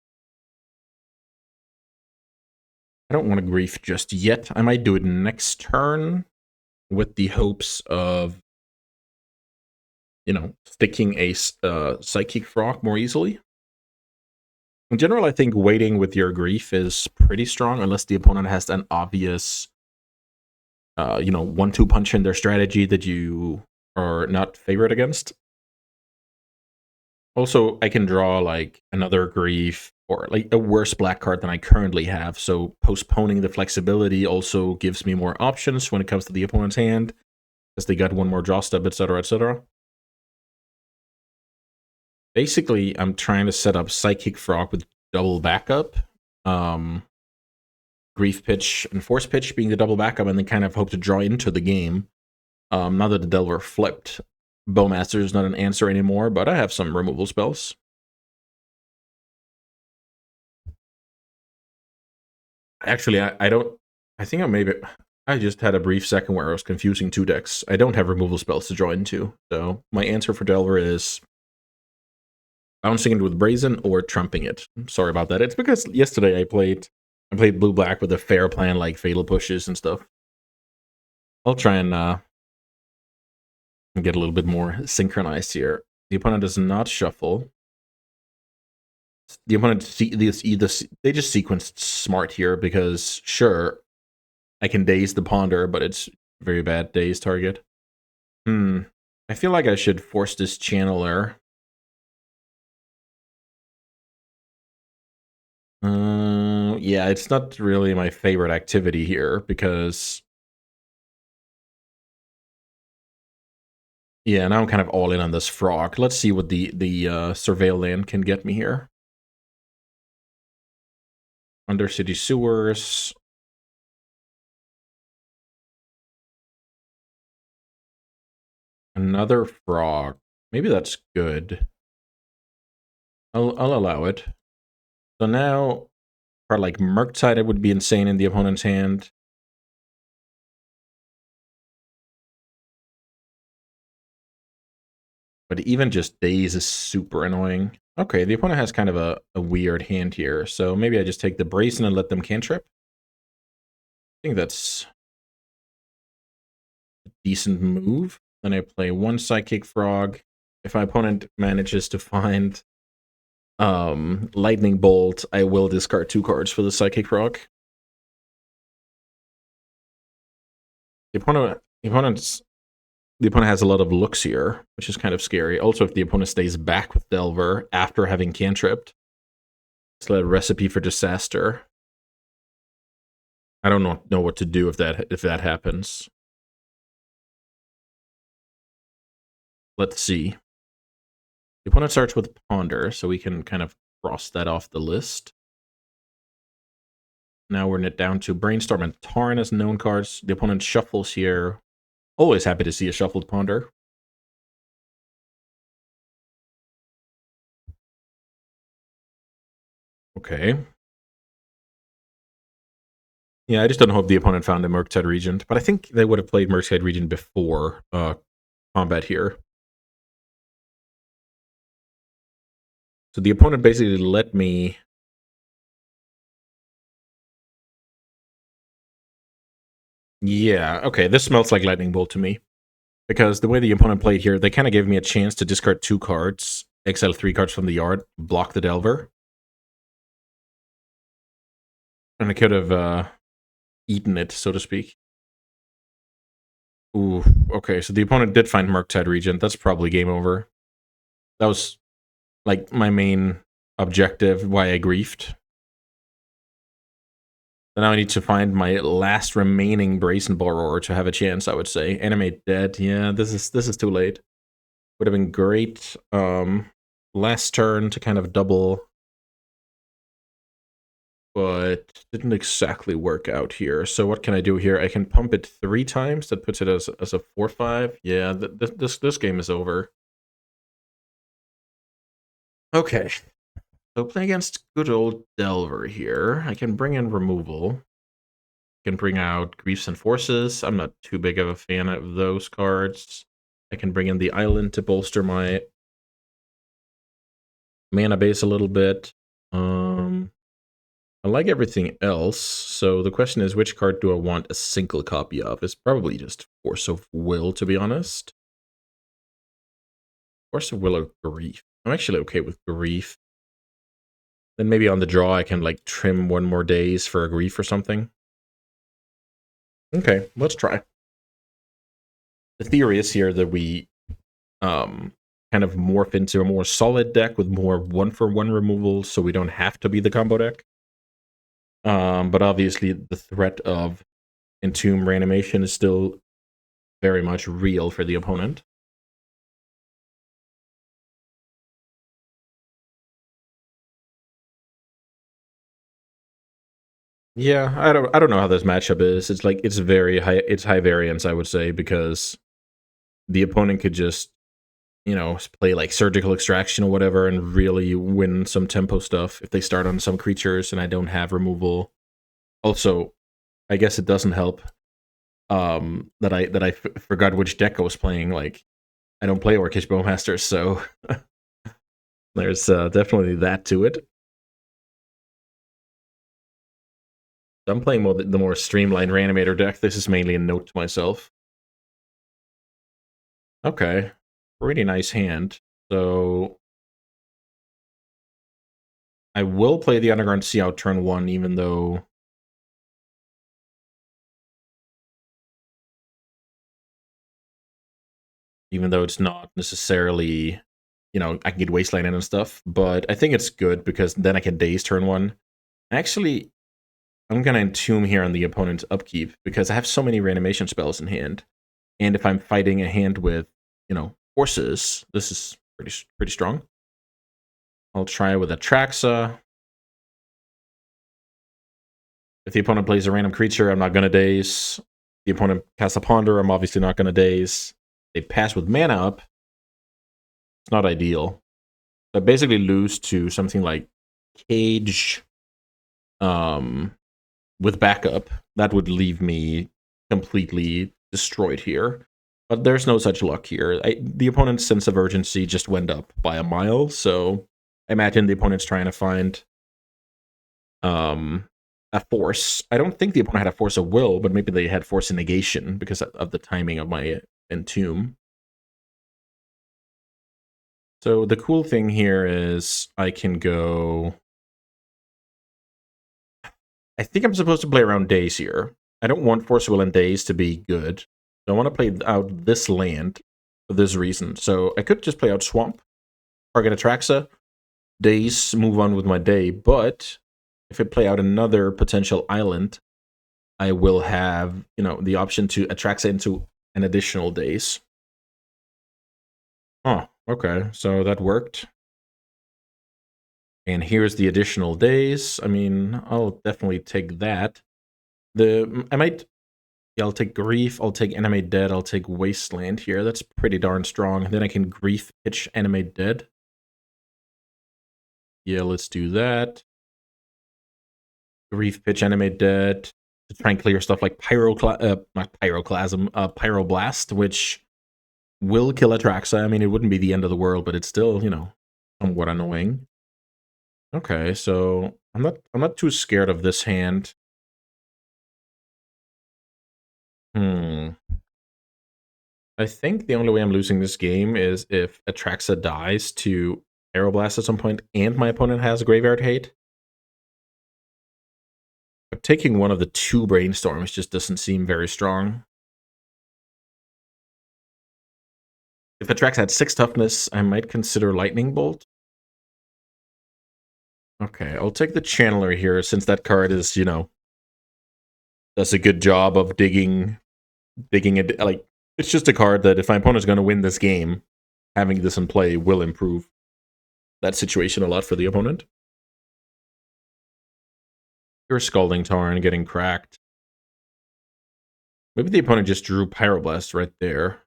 I don't want to grief just yet. I might do it next turn with the hopes of, sticking a Psychic Frog more easily. In general, I think waiting with your grief is pretty strong, unless the opponent has an obvious, 1-2 punch in their strategy that you are not favored against. Also, I can draw like another grief or like a worse black card than I currently have. So postponing the flexibility also gives me more options when it comes to the opponent's hand, because they got one more draw step, etc., etc. Basically, I'm trying to set up Psychic Frog with double backup. Grief Pitch and Force Pitch being the double backup, and then kind of hope to draw into the game. Now that the Delver flipped, Bowmaster is not an answer anymore, but I have some removal spells. Actually, I don't. I think I just had a brief second where I was confusing two decks. I don't have removal spells to draw into, so my answer for Delver is bouncing it with Brazen or trumping it. Sorry about that. It's because yesterday I played blue black with a fair plan like Fatal Pushes and stuff. I'll try and get a little bit more synchronized here. The opponent does not shuffle. The opponent they just sequenced smart here because sure, I can daze the ponder, but it's very bad daze target. I feel like I should force this channeler. Yeah, it's not really my favorite activity here because yeah, now I'm kind of all in on this frog. Let's see what the surveil land can get me here. Undercity sewers. Another frog. Maybe that's good. I'll allow it. So now, for like Murktide, it would be insane in the opponent's hand. But even just Daze is super annoying. Okay, the opponent has kind of a weird hand here, so maybe I just take the Brazen and let them cantrip. I think that's a decent move. Then I play one Psychic Frog. If my opponent manages to find Lightning Bolt, I will discard 2 cards for the Psychic Frog. The opponent has a lot of looks here, which is kind of scary. Also, if the opponent stays back with Delver after having cantripped, it's a recipe for disaster. I don't know what to do if that happens. Let's see. The opponent starts with Ponder, so we can kind of cross that off the list. Now we're down to Brainstorm and Tarn as known cards. The opponent shuffles here. Always happy to see a shuffled Ponder. Okay. Yeah, I just don't hope the opponent found a Murktide Regent, but I think they would have played Murktide Regent before combat here. So the opponent basically let me... Yeah, okay, this smells like Lightning Bolt to me. Because the way the opponent played here, they kind of gave me a chance to discard 2 cards, exile 3 cards from the yard, block the Delver. And I could have eaten it, so to speak. Ooh, okay, so the opponent did find Murktide Regent. That's probably game over. That was, like, my main objective, why I griefed. So now I need to find my last remaining Brazen Borrower to have a chance, I would say. Animate dead. Yeah, this is too late. Would have been great. Last turn to kind of double, but didn't exactly work out here. So what can I do here? I can pump it 3 times. That puts it as a 4/5. Yeah, this game is over. Okay. So play against good old Delver here. I can bring in removal. I can bring out Griefs and Forces. I'm not too big of a fan of those cards. I can bring in the Island to bolster my mana base a little bit. I like everything else, so the question is, which card do I want a single copy of? It's probably just Force of Will, to be honest. Force of Will or Grief? I'm actually okay with Grief. Then maybe on the draw I can, like, trim 1 more days for a Grief or something. Okay, let's try. The theory is here that we kind of morph into a more solid deck with more 1-for-1 removal, so we don't have to be the combo deck. But obviously the threat of Entomb Reanimation is still very much real for the opponent. Yeah, I don't know how this matchup is. It's like it's very high. It's high variance, I would say, because the opponent could just, you know, play like Surgical Extraction or whatever and really win some tempo stuff if they start on some creatures and I don't have removal. Also, I guess it doesn't help that I forgot which deck I was playing. Like, I don't play Orcish Bowmasters, so there's definitely that to it. I'm playing the more streamlined Reanimator deck. This is mainly a note to myself. Okay, pretty nice hand. So I will play the Underground Sea out turn 1, even though it's not necessarily, you know, I can get Wasteland in and stuff, but I think it's good because then I can Daze turn 1. Actually, I'm going to Entomb here on the opponent's upkeep because I have so many Reanimation spells in hand. And if I'm fighting a hand with, you know, forces, this is pretty strong. I'll try with Atraxa. If the opponent plays a random creature, I'm not going to Daze. The opponent casts a Ponder, I'm obviously not going to Daze. They pass with mana up. It's not ideal. So I basically lose to something like Cage with backup. That would leave me completely destroyed here. But there's no such luck here. The opponent's sense of urgency just went up by a mile, so I imagine the opponent's trying to find a force. I don't think the opponent had a force of will, but maybe they had force of negation because of the timing of my Entomb. So the cool thing here is I can go... I think I'm supposed to play around Daze here. I don't want Force of Will and Daze to be good. So I want to play out this land for this reason. So I could just play out Swamp, target Atraxa, Daze, move on with my day. But if I play out another potential island, I will have, you know, the option to Atraxa into an additional Daze. Oh, okay. So that worked. And here's the additional Daze. I mean, I'll definitely take that. I'll take Grief, I'll take Animate Dead, I'll take Wasteland here. That's pretty darn strong. Then I can Grief pitch Animate Dead. Yeah, let's do that. Grief pitch Animate Dead to try and clear stuff like not Pyroclasm, Pyroblast, which will kill Atraxa. I mean, it wouldn't be the end of the world, but it's still, you know, somewhat annoying. Okay, so I'm not too scared of this hand. I think the only way I'm losing this game is if Atraxa dies to Aeroblast at some point and my opponent has Graveyard Hate. But taking one of the 2 Brainstorms just doesn't seem very strong. If Atraxa had 6 Toughness, I might consider Lightning Bolt. Okay, I'll take the Channeler here since that card is, you know, does a good job of digging it. Like, it's just a card that if my opponent's going to win this game, having this in play will improve that situation a lot for the opponent. You're Scalding Tarn getting cracked. Maybe the opponent just drew Pyroblast right there.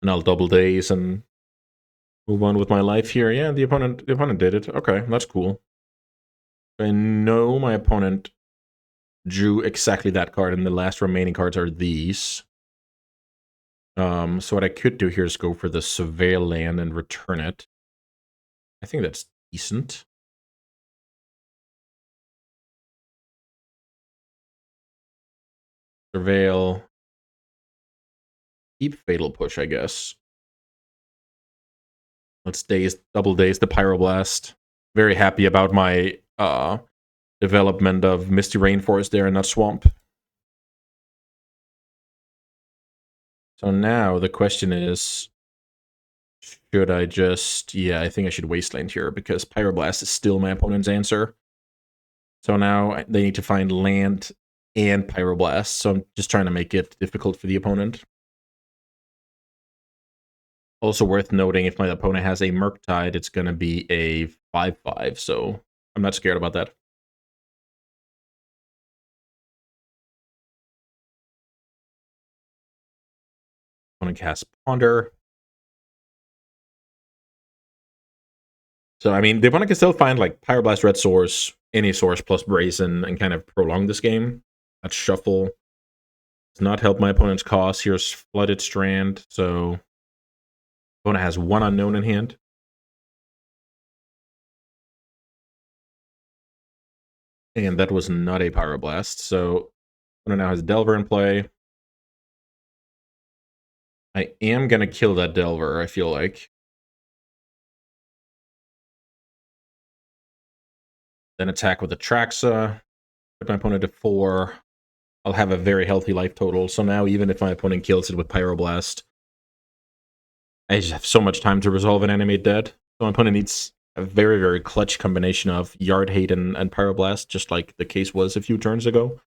And I'll double Daze and move on with my life here. Yeah, the opponent did it. Okay, that's cool. I know my opponent drew exactly that card, and the last remaining cards are these. So what I could do here is go for the Surveil land and return it. I think that's decent. Surveil. Keep Fatal Push, I guess. Let's double daze the Pyroblast. Very happy about my development of Misty Rainforest there in that swamp. So now the question is, should I just... Yeah, I think I should Wasteland here, because Pyroblast is still my opponent's answer. So now they need to find land and Pyroblast, so I'm just trying to make it difficult for the opponent. Also worth noting, if my opponent has a Murktide, it's going to be a 5/5, so I'm not scared about that. Opponent casts Ponder. So, I mean, the opponent can still find, like, Pyroblast, Red Source, any source plus Brazen, and kind of prolong this game. That's Shuffle. Does not help my opponent's cause. Here's Flooded Strand, so opponent has one unknown in hand. And that was not a Pyroblast, so opponent now has Delver in play. I am going to kill that Delver, I feel like. Then attack with Atraxa. Put my opponent to 4. I'll have a very healthy life total. So now even if my opponent kills it with Pyroblast, I just have so much time to resolve and animate dead. So my opponent needs a very, very clutch combination of Yard Hate and Pyroblast, just like the case was a few turns ago.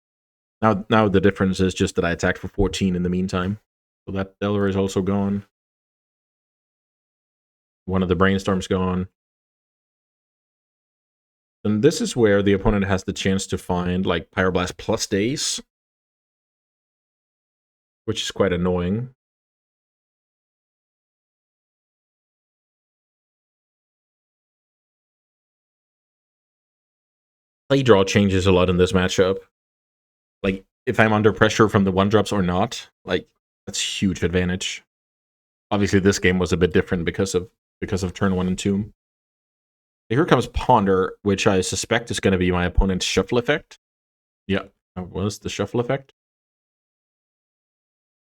Now the difference is just that I attacked for 14 in the meantime. So that Delver is also gone. One of the Brainstorms gone. And this is where the opponent has the chance to find, like, Pyroblast plus Daze, which is quite annoying. Play draw changes a lot in this matchup. Like, if I'm under pressure from the 1-drops or not, like, that's huge advantage. Obviously, this game was a bit different because of turn 1 and 2. Here comes Ponder, which I suspect is going to be my opponent's Shuffle effect. Yeah, that was the Shuffle effect.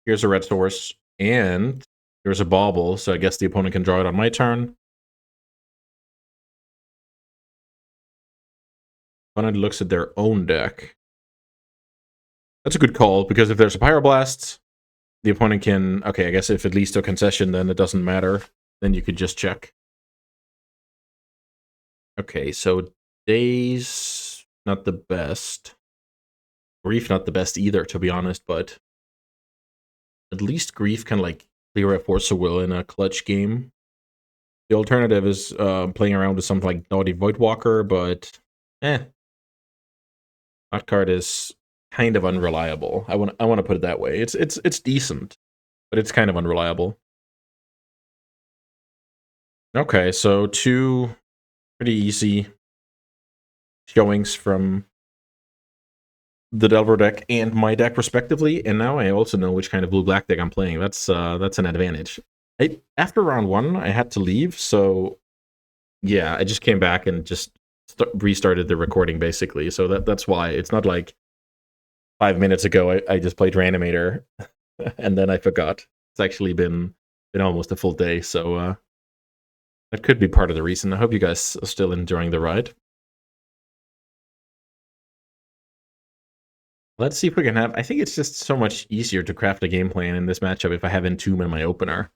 Here's a Red Source, and there's a Bauble, so I guess the opponent can draw it on my turn. Opponent looks at their own deck. That's a good call, because if there's a Pyroblast, the opponent can... Okay, I guess if it leads to a concession, then it doesn't matter. Then you could just check. Okay, so Daze, not the best. Grief, not the best either, to be honest, but at least Grief can, like, clear a Force of Will in a clutch game. The alternative is playing around with something like Naughty Voidwalker, but that card is kind of unreliable. I want to put it that way. It's decent, but it's kind of unreliable. Okay, so 2 pretty easy showings from the Delver deck and my deck respectively, and now I also know which kind of blue-black deck I'm playing. That's an advantage. After round 1, I had to leave, so yeah, I just came back and just restarted the recording basically. So that's why it's not like 5 minutes ago I just played Reanimator and then I forgot. It's actually been almost a full day, so that could be part of the reason. I hope you guys are still enjoying the ride. Let's see if we can have... I think it's just so much easier to craft a game plan in this matchup if I have Entomb in my opener.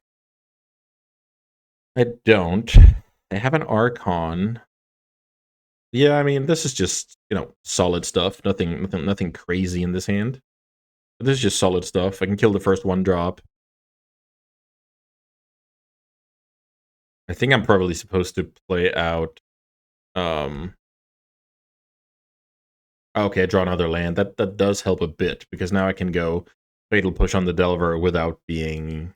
I don't. I have an Archon. Yeah, I mean, this is just, solid stuff. Nothing crazy in this hand. But this is just solid stuff. I can kill the first 1-drop. I think I'm probably supposed to play out... Okay, I draw another land. That does help a bit, because now I can go Fatal Push on the Delver without being,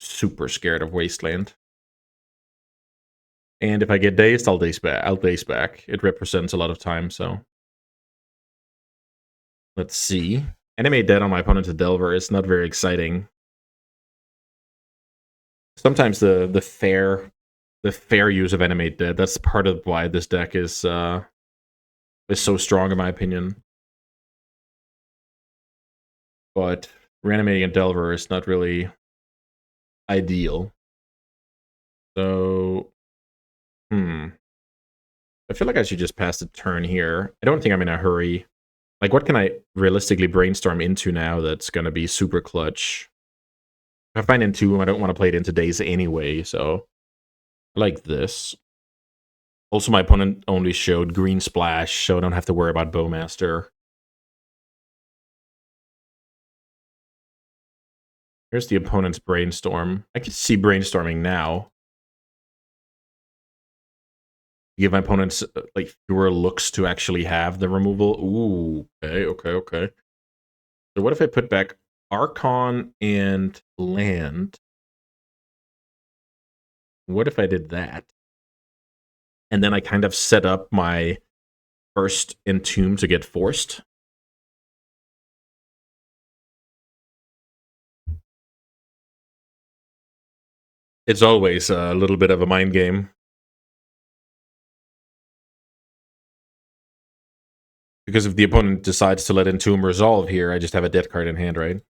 super scared of Wasteland. And if I get dazed, I'll daze back. It represents a lot of time, so... Let's see. Animate dead on my opponent's Delver is not very exciting. Sometimes the fair use of Animate dead, that's part of why this deck is so strong in my opinion. But reanimating a Delver is not really ideal. So, I feel like I should just pass the turn here. I don't think I'm in a hurry. Like, what can I realistically brainstorm into now that's going to be super clutch? If I find Entomb, I don't want to play it into days anyway, so I like this. Also, my opponent only showed green splash, so I don't have to worry about Bowmaster. Here's the opponent's brainstorm. I can see brainstorming now. Give my opponents like fewer looks to actually have the removal. Ooh, okay. So what if I put back Archon and land? What if I did that? And then I kind of set up my first Entomb to get forced. It's always a little bit of a mind game. Because if the opponent decides to let Entomb resolve here, I just have a death card in hand, right?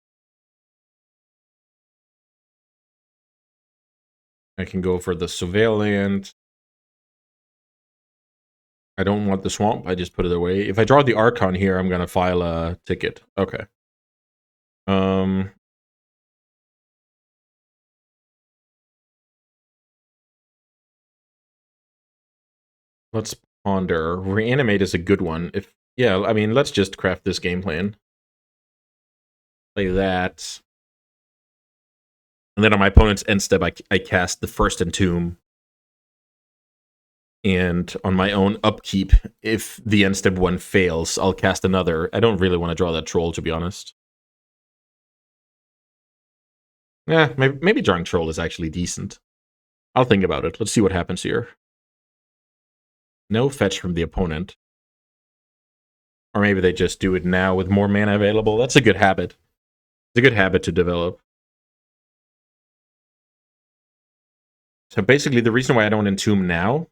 I can go for the Surveil land. I don't want the swamp. I just put it away. If I draw the Archon here, I'm gonna file a ticket. Okay. Let's ponder. Reanimate is a good one. I mean, let's just craft this game plan. Play that. And then on my opponent's end step, I cast the first Entomb. And on my own upkeep, if the end step one fails, I'll cast another. I don't really want to draw that troll, to be honest. Yeah, maybe drawing troll is actually decent. I'll think about it. Let's see what happens here. No fetch from the opponent. Or maybe they just do it now with more mana available. That's a good habit. It's a good habit to develop. So basically, the reason why I don't Entomb now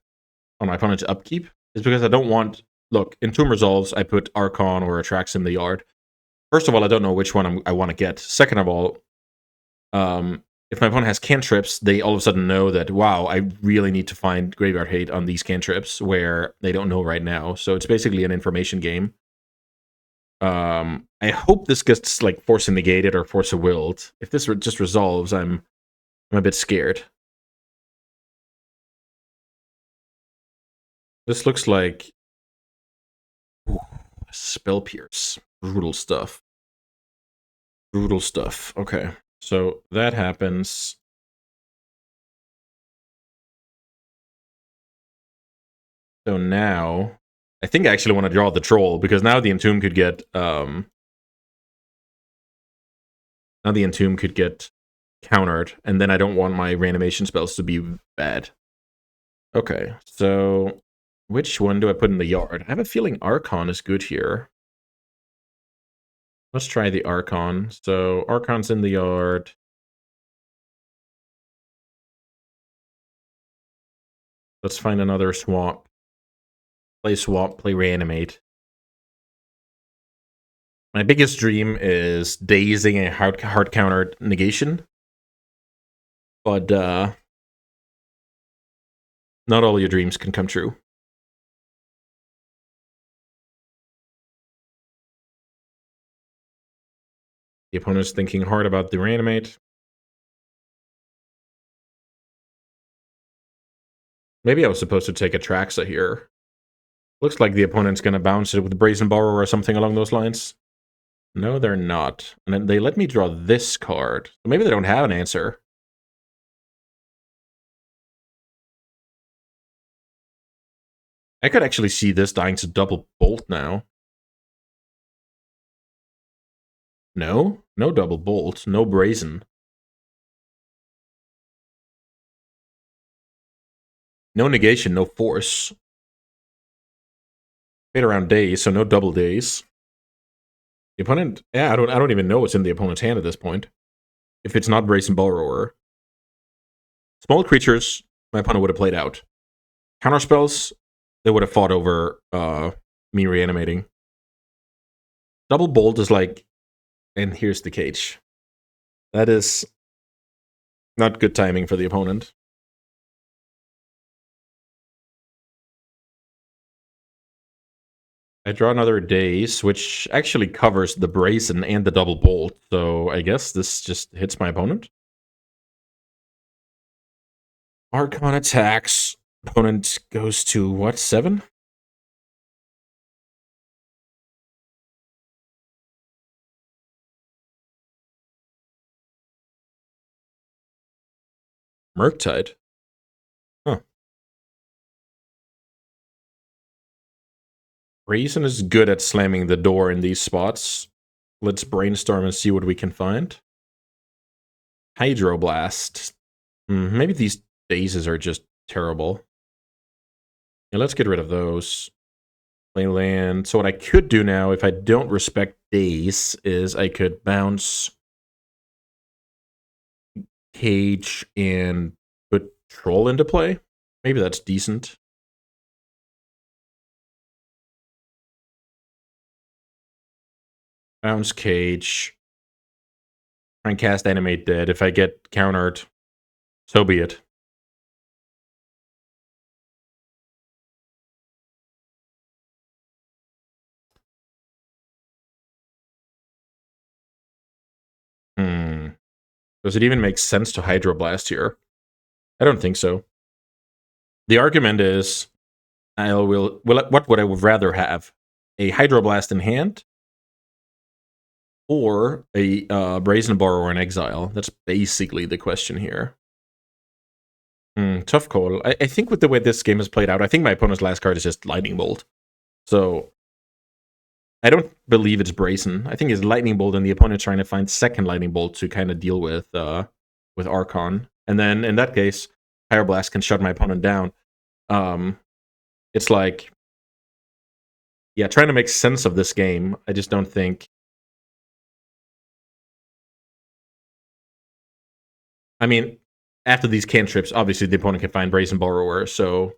on my opponent's upkeep is because I don't want... Look, Entomb resolves, I put Archon or Attracts in the yard. First of all, I don't know which one I want to get. Second of all, if my opponent has cantrips, they all of a sudden know that, wow, I really need to find Graveyard Hate on these cantrips, where they don't know right now. So it's basically an information game. I hope this gets like Force Negated or Force Willed. If this just resolves, I'm a bit scared. This looks like Spell Pierce. Brutal stuff. Brutal stuff. Okay, so that happens. So now, I think I actually want to draw the troll, because now the Entomb could get countered, and then I don't want my reanimation spells to be bad. Okay, so which one do I put in the yard? I have a feeling Archon is good here. Let's try the Archon. So Archon's in the yard. Let's find another swamp. Play swamp, play reanimate. My biggest dream is dazing a hard countered negation. But not all your dreams can come true. The opponent's thinking hard about the reanimate. Maybe I was supposed to take Atraxa here. Looks like the opponent's going to bounce it with the Brazen Borrower or something along those lines. No, they're not. And then they let me draw this card. Maybe they don't have an answer. I could actually see this dying to double bolt now. No? No double bolt. No brazen. No negation, no force. Fade around days, so no double days. The opponent... Yeah, I don't even know what's in the opponent's hand at this point. If it's not Brazen Borrower. Small creatures, my opponent would have played out. Counter spells, they would have fought over me reanimating. Double bolt is like... And here's the cage. That is not good timing for the opponent. I draw another daze, which actually covers the brazen and the double bolt, so I guess this just hits my opponent. Archon attacks. Opponent goes to what, 7? Murktide. Huh. Reason is good at slamming the door in these spots. Let's brainstorm and see what we can find. Hydroblast. Maybe these dazes are just terrible. Yeah, let's get rid of those. Play land. So what I could do now, if I don't respect daze, is I could bounce Cage and put Troll into play. Maybe that's decent. Bounce Cage. Try and cast Animate Dead. If I get countered, so be it. Does it even make sense to Hydroblast here? I don't think so. The argument is, what would I rather have? A Hydroblast in hand, or a Brazen Borrower in exile? That's basically the question here. Tough call. I think with the way this game has played out, I think my opponent's last card is just Lightning Bolt. So I don't believe it's Brazen. I think it's Lightning Bolt, and the opponent's trying to find second Lightning Bolt to kind of deal with Archon. And then in that case, Pyroblast can shut my opponent down. It's like, yeah, trying to make sense of this game. I just don't think. I mean, after these cantrips, obviously the opponent can find Brazen Borrower, so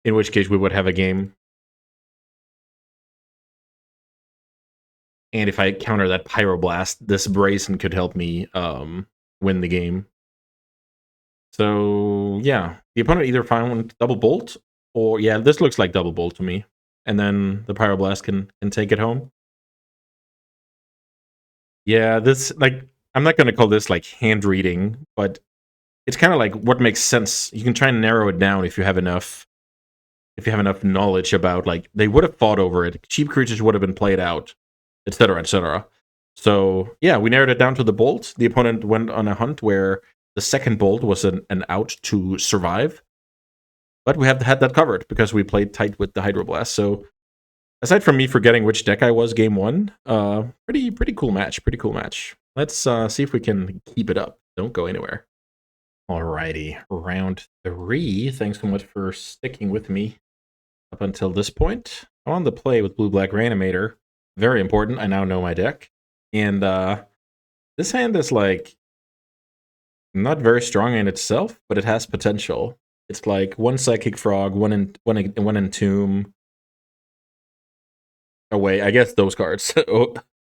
in which case we would have a game. And if I counter that Pyroblast, this Brazen could help me win the game. So, yeah, the opponent either found Double Bolt, or, yeah, this looks like Double Bolt to me. And then the Pyroblast can take it home. Yeah, this, like, I'm not going to call this, like, hand reading, but it's kind of like what makes sense. You can try and narrow it down if you have enough knowledge about, like, they would have fought over it, cheap creatures would have been played out, etc., etc. So, yeah, we narrowed it down to the Bolt. The opponent went on a hunt where the second Bolt was an out to survive. But we had that covered because we played tight with the Hydroblast. So, aside from me forgetting which deck I was game 1, pretty cool match. Pretty cool match. Let's see if we can keep it up. Don't go anywhere. Alrighty, round 3. Thanks so much for sticking with me up until this point. I'm on the play with Blue-Black Reanimator. Very important. I now know my deck. And this hand is, like, not very strong in itself, but it has potential. It's like 1 Psychic Frog, 1 Entomb. Away, I guess those cards.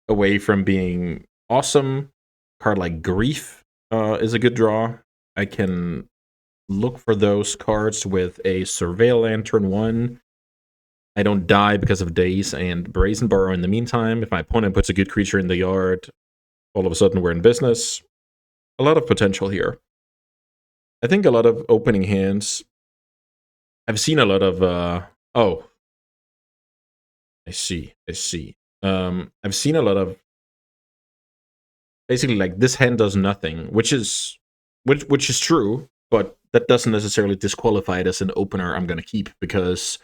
Away from being awesome. Card like Grief is a good draw. I can look for those cards with a Surveil Lantern 1. I don't die because of Daze and Brazen Borrow in the meantime. If my opponent puts a good creature in the yard, all of a sudden we're in business. A lot of potential here. I think a lot of opening hands. I've seen a lot of oh. I see. I've seen a lot of basically like this hand does nothing, which is true, but that doesn't necessarily disqualify it as an opener I'm gonna keep, because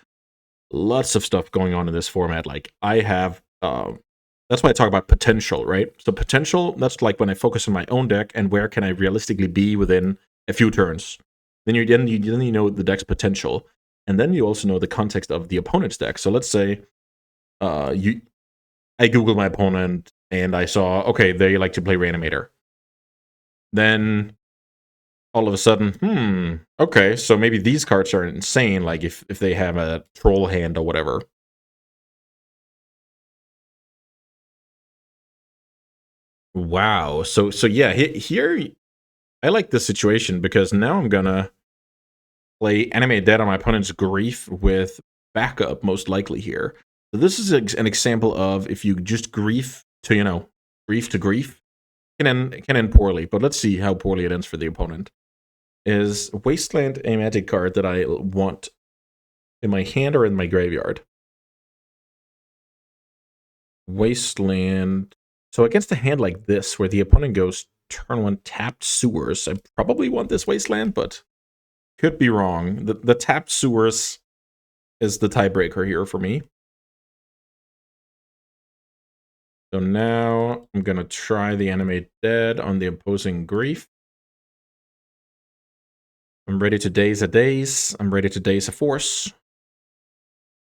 lots of stuff going on in this format. Like I have that's why I talk about potential, right? So potential, that's like when I focus on my own deck and where can I realistically be within a few turns. Then you know the deck's potential, and then you also know the context of the opponent's deck. So let's say I googled my opponent and I saw, okay, they like to play Reanimator. Then all of a sudden, okay, so maybe these cards are insane, like if they have a troll hand or whatever. Wow. So yeah, here I like this situation because now I'm gonna play Animate Dead on my opponent's Grief with backup, most likely here. So this is an example of if you just grief to, grief to grief, can end poorly. But let's see how poorly it ends for the opponent. is Wasteland a magic card that I want in my hand or in my graveyard? Wasteland. So against a hand like this, where the opponent goes turn 1 tapped sewers, I probably want this Wasteland, but could be wrong. The tapped sewers is the tiebreaker here for me. So now I'm going to try the Animate Dead on the opposing Grief. I'm ready to daze a daze. I'm ready to daze a force.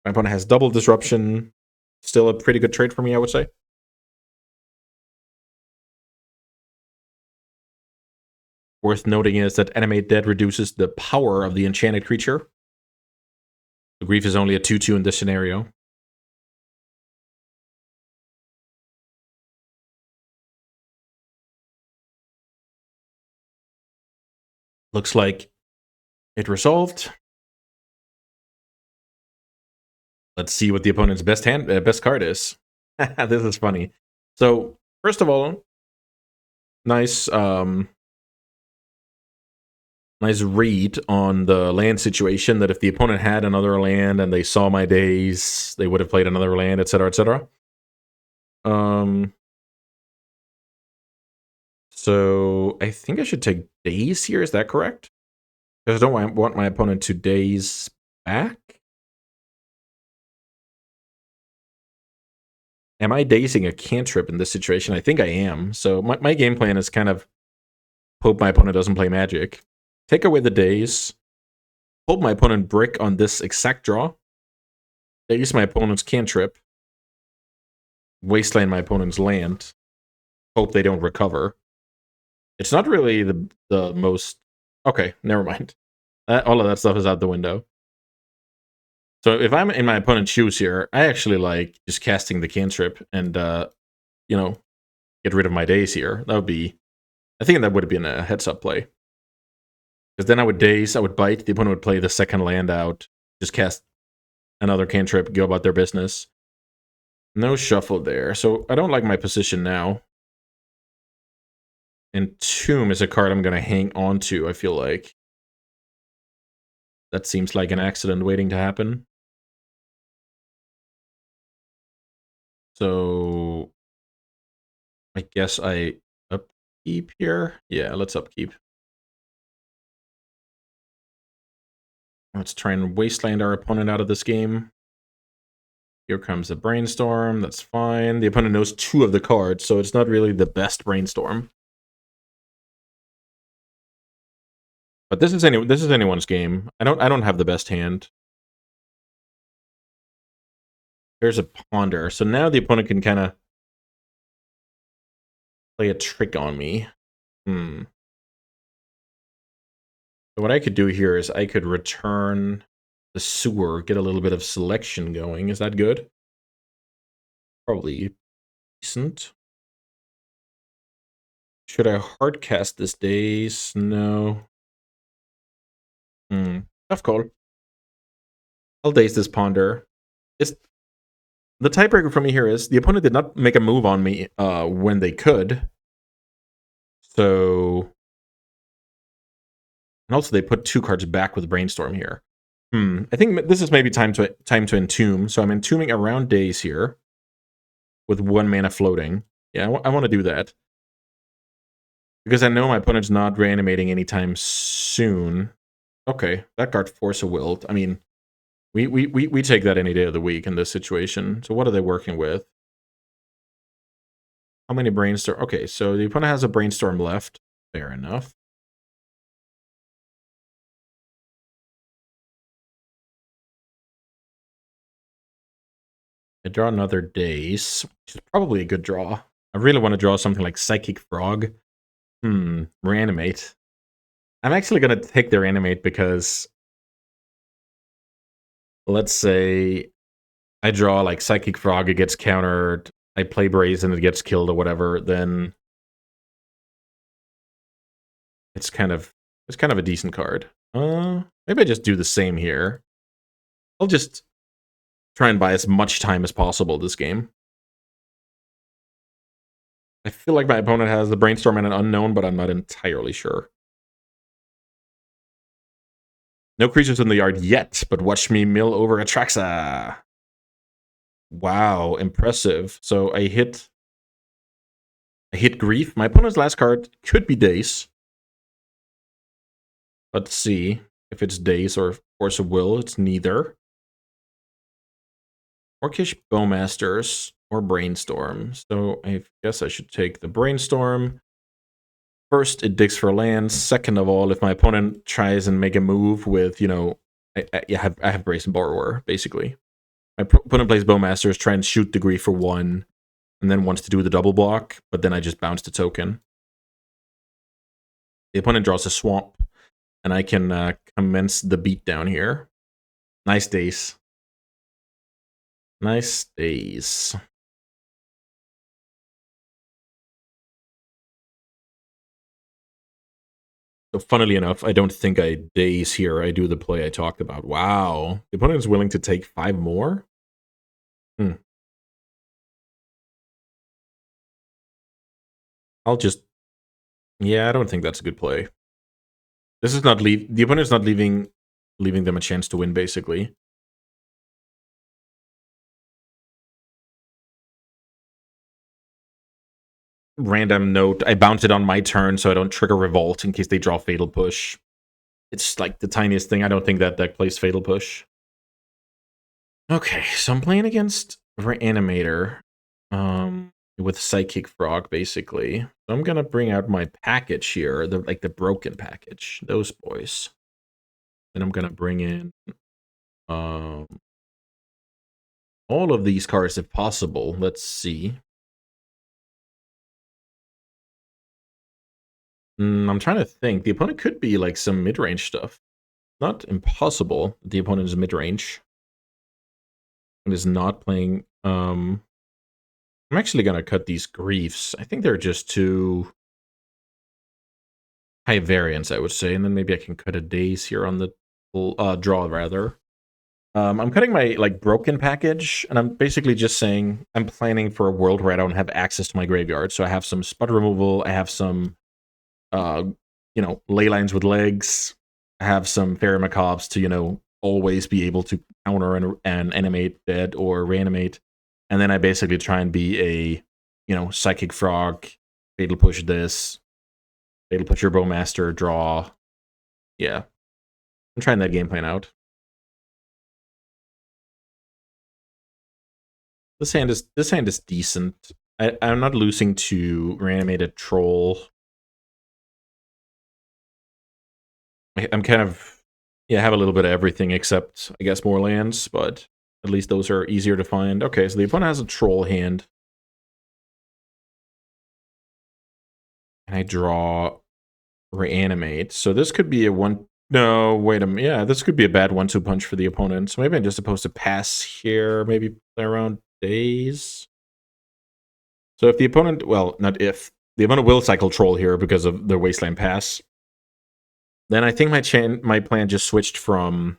My opponent has double disruption. Still a pretty good trade for me, I would say. Worth noting is that Animate Dead reduces the power of the enchanted creature. The Grief is only a 2/2 in this scenario. Looks like it resolved. Let's see what the opponent's best card is. This is funny. So first of all, nice nice read on the land situation, that if the opponent had another land and they saw my days, they would have played another land, etc., etc. So I think I should take days here. Is that correct? Because I don't want my opponent to daze back. Am I dazing a cantrip in this situation? I think I am. So my game plan is kind of hope my opponent doesn't play magic. Take away the daze. Hope my opponent brick on this exact draw. Daze my opponent's cantrip. Wasteland my opponent's land. Hope they don't recover. It's not really the most... Okay, never mind. All of that stuff is out the window. So if I'm in my opponent's shoes here, I actually like just casting the cantrip and, you know, get rid of my daze here. That would be... I think that would have been a heads-up play. Because then I would daze, I would bite, the opponent would play the second land out, just cast another cantrip, go about their business. No shuffle there, so I don't like my position now. Entomb is a card I'm going to hang on to, I feel like. That seems like an accident waiting to happen. So I guess I upkeep here. Yeah, let's upkeep. Let's try and wasteland our opponent out of this game. Here comes the brainstorm. That's fine. The opponent knows 2 of the cards, so it's not really the best brainstorm. But this is anyone's game. I don't have the best hand. There's a ponder. So now the opponent can kind of play a trick on me. So what I could do here is I could return the sewer, get a little bit of selection going. Is that good? Probably decent. Should I hardcast this daze? No. Tough call. I'll daze this ponder. It's the tiebreaker for me here is the opponent did not make a move on me when they could. So, and also they put 2 cards back with brainstorm here. I think this is maybe time to entomb. So I'm entombing around days here with 1 mana floating. Yeah, I want to do that because I know my opponent's not reanimating anytime soon. Okay, that card Force of Will. I mean, we take that any day of the week in this situation. So what are they working with? How many brainstorm? Okay, so the opponent has a brainstorm left. Fair enough. I draw another daze, which is probably a good draw. I really want to draw something like Psychic Frog. Reanimate. I'm actually going to take their Reanimate because, let's say I draw like Psychic Frog, it gets countered, I play Brazen, it gets killed or whatever, then it's kind of a decent card. Maybe I just do the same here. I'll just try and buy as much time as possible this game. I feel like my opponent has the Brainstorm and an Unknown, but I'm not entirely sure. No creatures in the yard yet, but watch me mill over Atraxa. Wow, impressive. So I hit Grief. My opponent's last card could be Daze. Let's see if it's Daze or Force of Will. It's neither. Orcish Bowmasters or Brainstorm. So I guess I should take the Brainstorm. First, it digs for lands. Second of all, if my opponent tries and make a move with, you know, I have Brazen Borrower, basically. My opponent plays Bowmasters, try and shoot the Grief for 1, and then wants to do the double block, but then I just bounce the token. The opponent draws a Swamp, and I can commence the beatdown here. Nice days. Nice days. So funnily enough, I don't think I daze here. I do the play I talked about. Wow. The opponent is willing to take 5 more? I'll just... Yeah, I don't think that's a good play. This is not the opponent's not leaving them a chance to win, basically. Random note, I bounce it on my turn so I don't trigger Revolt in case they draw Fatal Push. It's like the tiniest thing. I don't think that deck plays Fatal Push. Okay, so I'm playing against Reanimator with Psychic Frog, basically. So I'm gonna bring out my package here, the broken package, those boys. Then I'm gonna bring in all of these cards if possible. Let's see. I'm trying to think. The opponent could be like some mid-range stuff. Not impossible. The opponent is mid-range and is not playing. I'm actually gonna cut these Griefs. I think they're just too high variance, I would say, and then maybe I can cut a Daze here on the draw rather. I'm cutting my broken package, and I'm basically just saying I'm planning for a world where I don't have access to my graveyard. So I have some spot removal. I have some ley lines with legs. I have some Fairy Macabres to, always be able to counter and animate dead or reanimate. And then I basically try and be a, Psychic Frog, Fatal Push this, Fatal Push your Bowmaster, draw. Yeah. I'm trying that game plan out. This hand is decent. I'm not losing to Reanimated Troll. I'm kind of, I have a little bit of everything except, I guess, more lands, but at least those are easier to find. Okay, so the opponent has a Troll hand. And I draw Reanimate. So this could be a one... No, wait a minute. Yeah, this could be a bad 1-2 punch for the opponent. So maybe I'm just supposed to pass here, maybe play around Daze. So if the opponent... Well, not if. The opponent will cycle Troll here because of the Wasteland Pass. Then I think my plan just switched from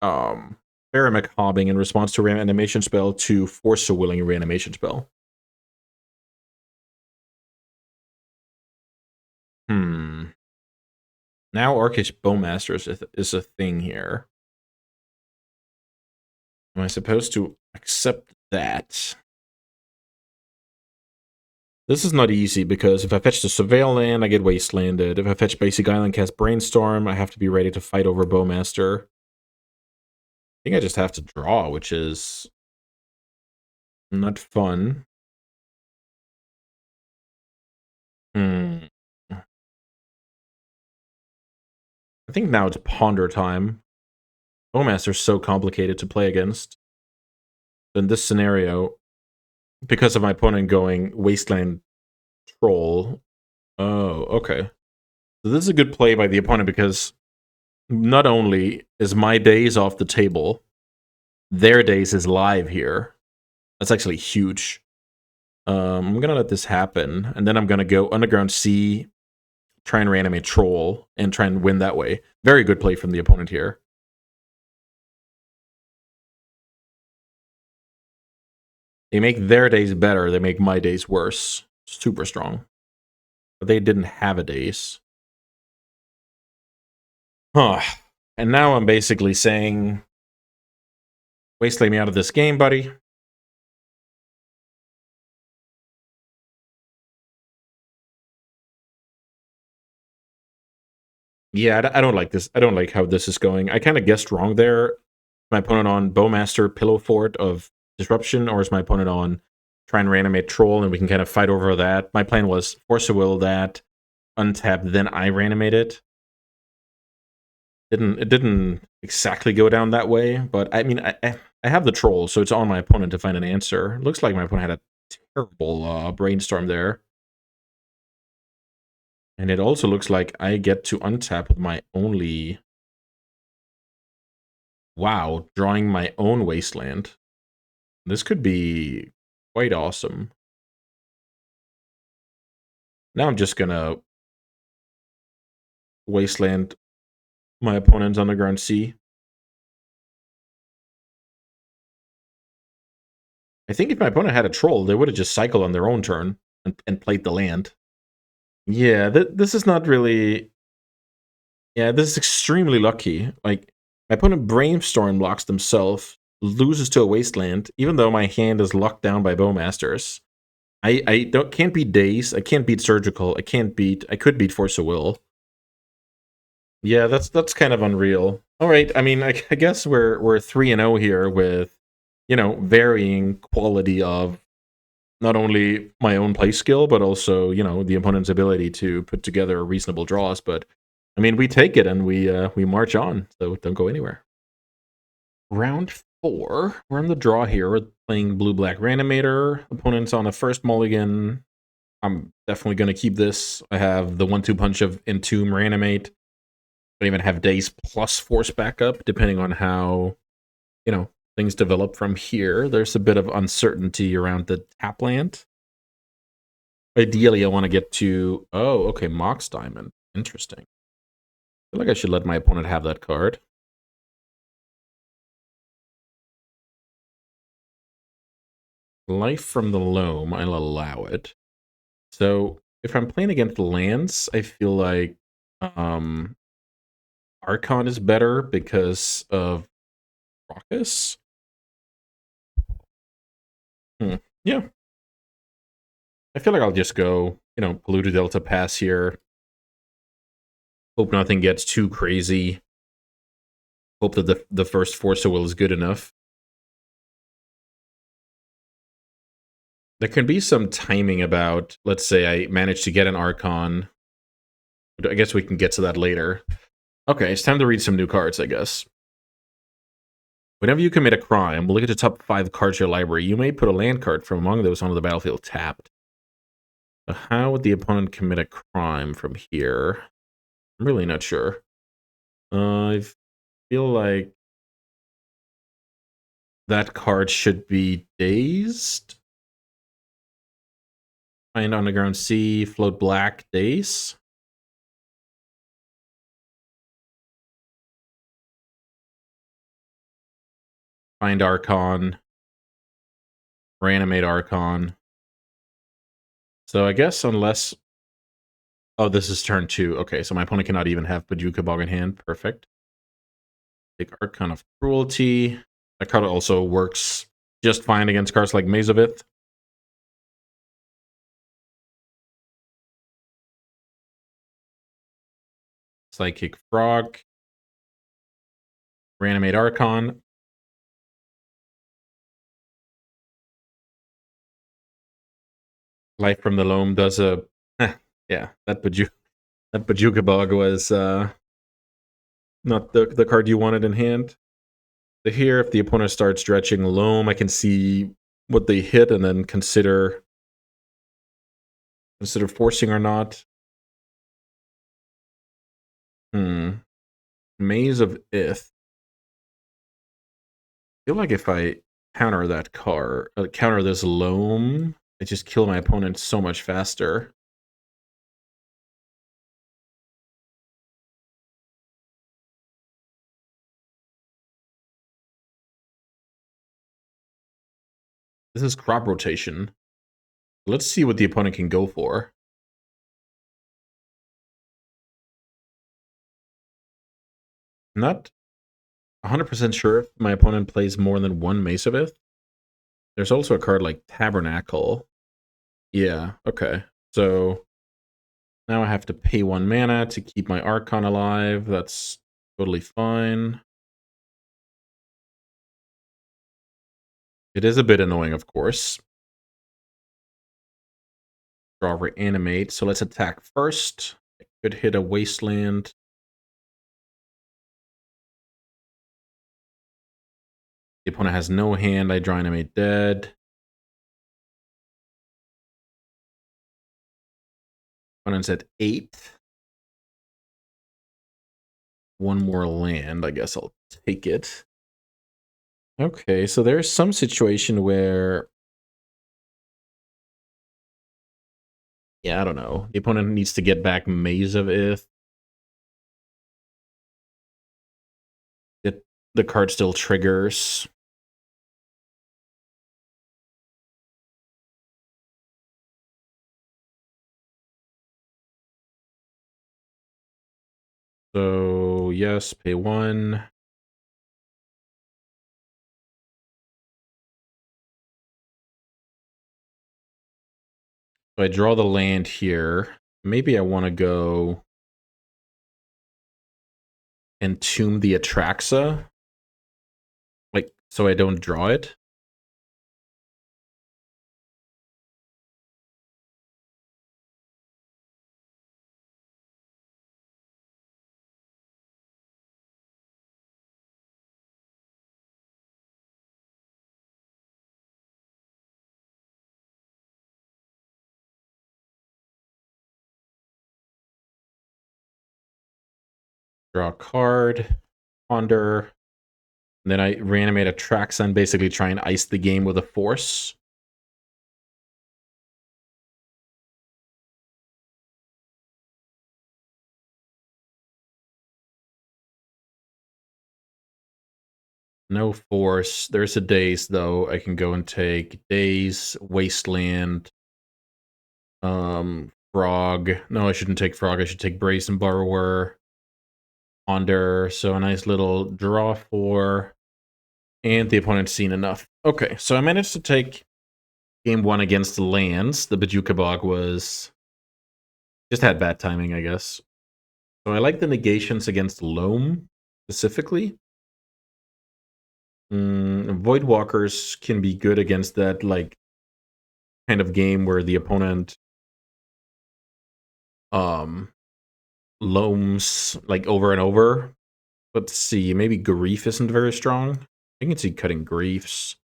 Fairy Macabre in response to Reanimation Spell to Force a Willing Reanimation Spell. Now Orcish Bowmasters is a thing here. Am I supposed to accept that? This is not easy because if I fetch the Surveil land, I get Wastelanded. If I fetch Basic Island, cast Brainstorm, I have to be ready to fight over Bowmaster. I think I just have to draw, which is not fun. I think now it's Ponder time. Bowmaster's so complicated to play against. In this scenario, because of my opponent going Wasteland Troll. Oh, okay. So this is a good play by the opponent because not only is my Daze off the table, their Daze is live here. That's actually huge. I'm gonna let this happen, and then I'm gonna go Underground Sea, try and reanimate Troll, and try and win that way. Very good play from the opponent here. They make their Daze better, they make my Daze worse. Super strong. But they didn't have a Daze. Huh. And now I'm basically saying, wasteland me out of this game, buddy. Yeah, I don't like this. I don't like how this is going. I kind of guessed wrong there. My opponent on Bowmaster Pillow Fort of Disruption, or is my opponent on try and reanimate Troll, and we can kind of fight over that. My plan was Force of Will that, untap, then I reanimate it. It didn't exactly go down that way, but I mean, I have the Troll, so it's on my opponent to find an answer. Looks like my opponent had a terrible brainstorm there. And it also looks like I get to untap with my only... Wow, drawing my own Wasteland. This could be quite awesome. Now I'm just gonna Wasteland my opponent's Underground Sea. I think if my opponent had a Troll, they would have just cycled on their own turn and played the land. Yeah, this is not really... Yeah, this is extremely lucky. Like, my opponent Brainstorm blocks themselves, loses to a Wasteland, even though my hand is locked down by Bowmasters. I can't beat Daze, I can't beat Surgical, I could beat Force of Will. Yeah, that's kind of unreal. All right, I mean, I guess we're 3-0 here with, you know, varying quality of not only my own play skill, but also, you know, the opponent's ability to put together reasonable draws. But I mean, we take it and we march on, so don't go anywhere. Round 4, we're on the draw here. We're playing blue-black Reanimator. Opponent's on a first mulligan. I'm definitely going to keep this. I have the 1-2 punch of Entomb, Reanimate. I even have Daze plus Force backup, depending on how, you know, things develop from here. There's a bit of uncertainty around the tap land. Ideally, I want to get to... Oh, okay, Mox Diamond. Interesting. I feel like I should let my opponent have that card. Life from the Loam, I'll allow it. So, if I'm playing against lands, I feel like Archon is better because of Raucous. Yeah. I feel like I'll just go, you know, Polluted Delta pass here. Hope nothing gets too crazy. Hope that the first Force of Will is good enough. There can be some timing about, let's say I manage to get an Archon. I guess we can get to that later. Okay, it's time to read some new cards, I guess. Whenever you commit a crime, look at the top 5 cards of your library. You may put a land card from among those onto the battlefield tapped. So how would the opponent commit a crime from here? I'm really not sure. I feel like that card should be Dazed. Find Underground Sea, float black, Daze. Find Archon. Reanimate Archon. So I guess unless... Oh, this is turn 2. Okay, so my opponent cannot even have Pajuka Bog in hand. Perfect. Take Archon of Cruelty. That card also works just fine against cards like Mazovith. Psychic Frog. Reanimate Archon. Life from the Loam does a... yeah, that Pajuka Bog was not the card you wanted in hand. So here, if the opponent starts stretching Loam, I can see what they hit and then consider forcing or not. Maze of Ith. I feel like if I counter that card, counter this Loam, I just kill my opponent so much faster. This is crop rotation. Let's see what the opponent can go for. Not 100% sure if my opponent plays more than one Mazavith. There's also a card like Tabernacle. Yeah, okay. So now I have to pay 1 mana to keep my Archon alive. That's totally fine. It is a bit annoying, of course. Draw Reanimate. So let's attack first. I could hit a Wasteland. The opponent has no hand. I draw Animate Dead. Opponent's at 8. 1 more land. I guess I'll take it. Okay, so there's some situation where... Yeah, I don't know. The opponent needs to get back Maze of Ith. The card still triggers. So, yes, pay 1. So I draw the land here. Maybe I want to go Entomb the Atraxa. Like, so I don't draw it. Draw a card. Ponder. And then I reanimate Atraxa and basically try and ice the game with a force. No force. There's a Daze, though. I can go and take Daze, Wasteland, Frog. No, I shouldn't take Frog. I should take Brazen Borrower, Ponder. So a nice little draw 4. And the opponent's seen enough. Okay, so I managed to take game 1 against the lands. The Bajuka Bog was... just had bad timing, I guess. So I like the negations against Loam, specifically. Voidwalkers can be good against that, like, kind of game where the opponent loams, like, over and over. Let's see, maybe Grief isn't very strong. I can see cutting Griefs.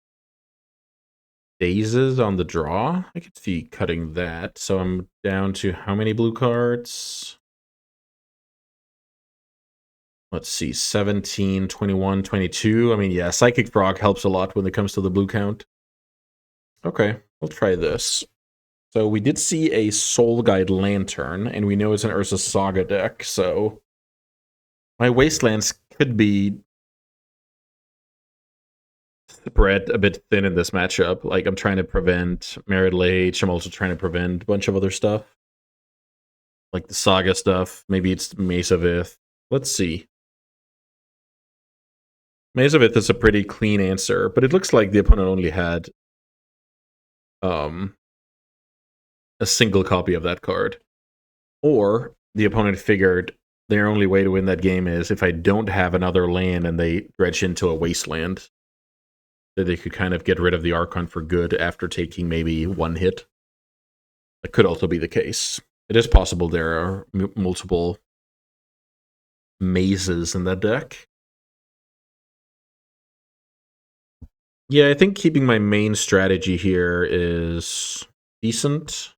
Dazes on the draw? I could see cutting that. So I'm down to how many blue cards? Let's see, 17, 21, 22. I mean, yeah, Psychic Frog helps a lot when it comes to the blue count. Okay, we'll try this. So we did see a Soul Guide Lantern, and we know it's an Urza Saga deck, so my Wastelands could be spread a bit thin in this matchup. Like, I'm trying to prevent Merit Lage, I'm also trying to prevent a bunch of other stuff. Like the Saga stuff, maybe it's Mace of Ith. Let's see. Maze of Ith is a pretty clean answer, but it looks like the opponent only had a single copy of that card. Or the opponent figured their only way to win that game is if I don't have another land and they dredge into a wasteland, that they could kind of get rid of the Archon for good after taking maybe 1 hit. That could also be the case. It is possible there are multiple mazes in that deck. Yeah, I think keeping my main strategy here is decent.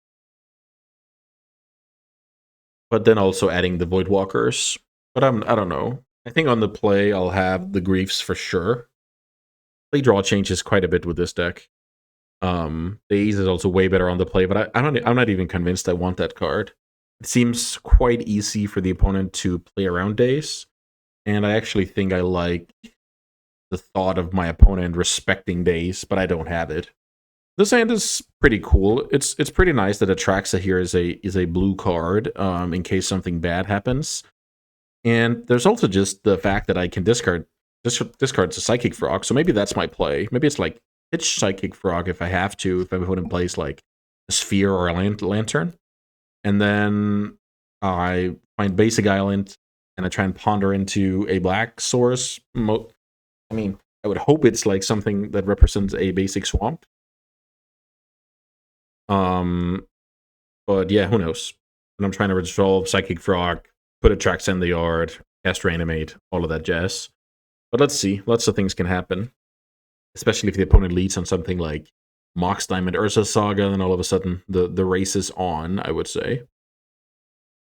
But then also adding the Voidwalkers. But I don't know. I think on the play I'll have the Griefs for sure. Play draw changes quite a bit with this deck. Daze is also way better on the play, but I'm not even convinced I want that card. It seems quite easy for the opponent to play around Daze, and I actually think I like the thought of my opponent respecting Daze, but I don't have it. This hand is pretty cool. It's pretty nice that Atraxa here is a blue card in case something bad happens. And there's also just the fact that I can discard the Psychic Frog, so maybe that's my play. Maybe it's like pitch Psychic Frog if I have to, if I put in place like a Sphere or a Lantern. And then I find Basic Island, and I try and ponder into a black source. I mean, I would hope it's like something that represents a basic swamp. But yeah, who knows? And I'm trying to resolve Psychic Frog, put a Trax in the yard, cast Reanimate, all of that jazz. But let's see. Lots of things can happen. Especially if the opponent leads on something like Mox Diamond Ursa Saga, then all of a sudden the race is on, I would say.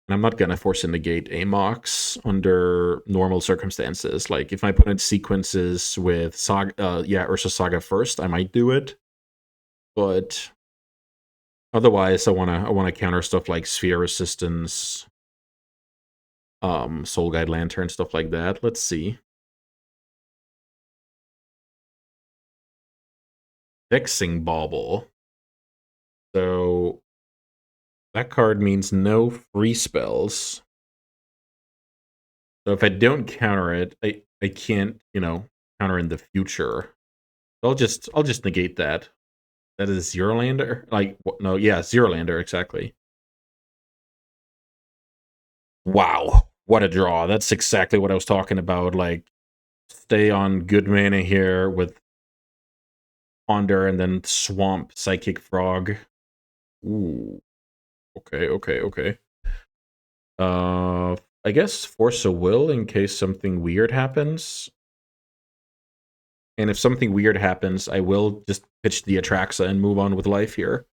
And I'm not going to force and negate a Mox under normal circumstances. Like, if my opponent sequences with Ursa Saga first, I might do it. But otherwise, I wanna counter stuff like Sphere Resistance, Soul Guide Lantern, stuff like that. Let's see. Vexing Bauble. So that card means no free spells. So if I don't counter it, I can't, counter in the future. I'll just negate that. That is Zero Lander? Like, no, yeah, Zero Lander, exactly. Wow, what a draw. That's exactly what I was talking about. Like, stay on good mana here with Ponder and then Swamp Psychic Frog. Ooh. Okay. I guess Force of Will in case something weird happens. And if something weird happens, I will just pitch the Atraxa and move on with life here.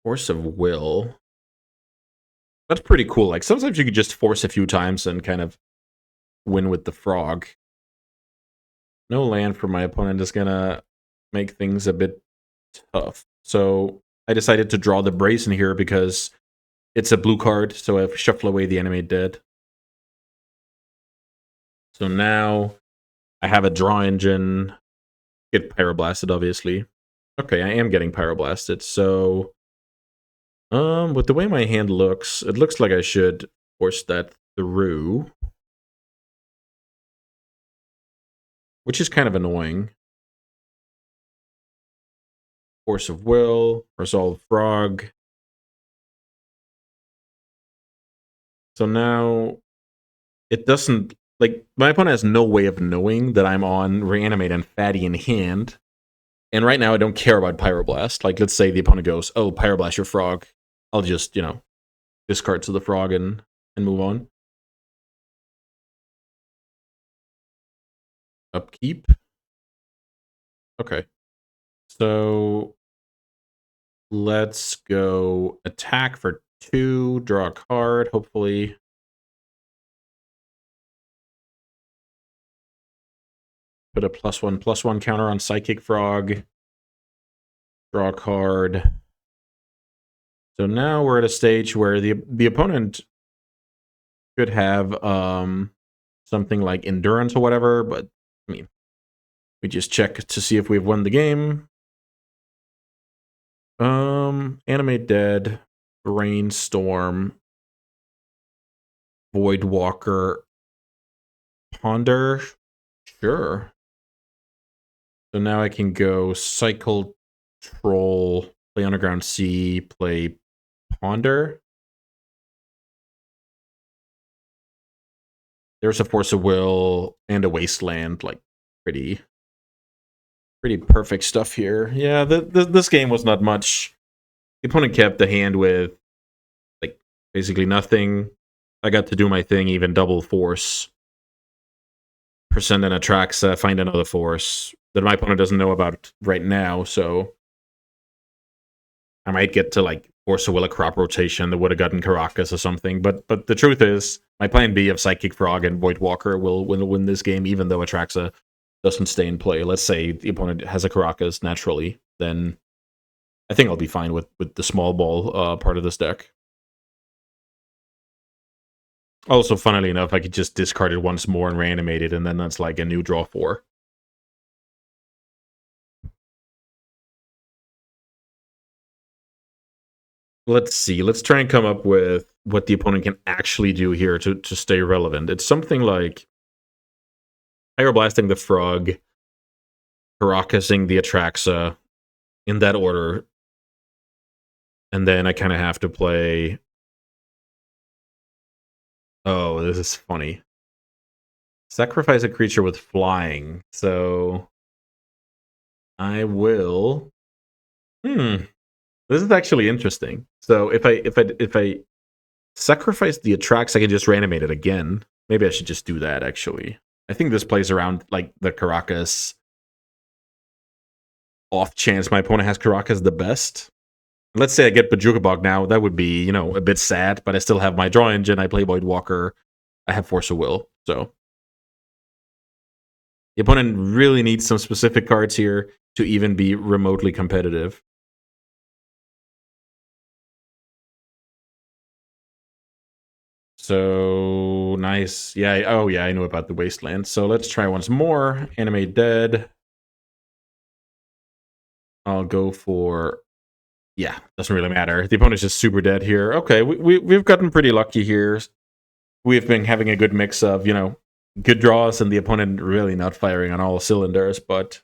Force of Will. That's pretty cool. Like, sometimes you could just force a few times and kind of win with the frog. No land for my opponent is gonna make things a bit tough. So I decided to draw the Brazen here because it's a blue card, so I shuffle away the Animate Dead. So now I have a draw engine. Get Pyroblasted, obviously. Okay, I am getting Pyroblasted, so with the way my hand looks, it looks like I should force that through. Which is kind of annoying. Force of Will, Resolve Frog. So now it doesn't, like, my opponent has no way of knowing that I'm on Reanimate and Fatty in hand. And right now I don't care about Pyroblast. Like, let's say the opponent goes, oh, Pyroblast your frog. I'll just, discard to the frog and move on. Upkeep. Okay. So let's go attack for 2, draw a card, hopefully. Put a +1/+1 counter on Psychic Frog. Draw a card. So now we're at a stage where the opponent could have something like Endurance or whatever, but I mean, we just check to see if we've won the game. Animate Dead, Brainstorm, Voidwalker, Ponder. Sure. So now I can go Cycle Troll, play Underground Sea, play Ponder. There's a Force of Will and a Wasteland, like pretty perfect stuff here. Yeah, this game was not much. The opponent kept the hand with like basically nothing. I got to do my thing, even double force. Percent and Atraxa, find another force that my opponent doesn't know about right now, so I might get to like Force of Will a crop rotation that would have gotten Caracas or something. But the truth is, my plan B of Psychic Frog and Voidwalker will win this game, even though Atraxa doesn't stay in play. Let's say the opponent has a Caracas naturally, then I think I'll be fine with the small ball part of this deck. Also, funnily enough, I could just discard it once more and reanimate it, and then that's like a new draw 4. Let's see. Let's try and come up with what the opponent can actually do here to stay relevant. It's something like Blasting the Frog, Caracasing the Atraxa, in that order. And then I kind of have to play... Oh, this is funny. Sacrifice a creature with flying. So I will... This is actually interesting. So if I sacrifice the Atrax, I can just reanimate it again. Maybe I should just do that, actually. I think this plays around like the Caracas off chance my opponent has Caracas the best. Let's say I get Bajukabog now. That would be, a bit sad, but I still have my draw engine. I play Void Walker. I have Force of Will. So the opponent really needs some specific cards here to even be remotely competitive. So nice. Yeah. Oh, yeah. I know about the Wasteland. So let's try once more. Animate Dead. I'll go for... Yeah, doesn't really matter. The opponent's just super dead here. Okay, we've gotten pretty lucky here. We've been having a good mix of, good draws and the opponent really not firing on all cylinders, but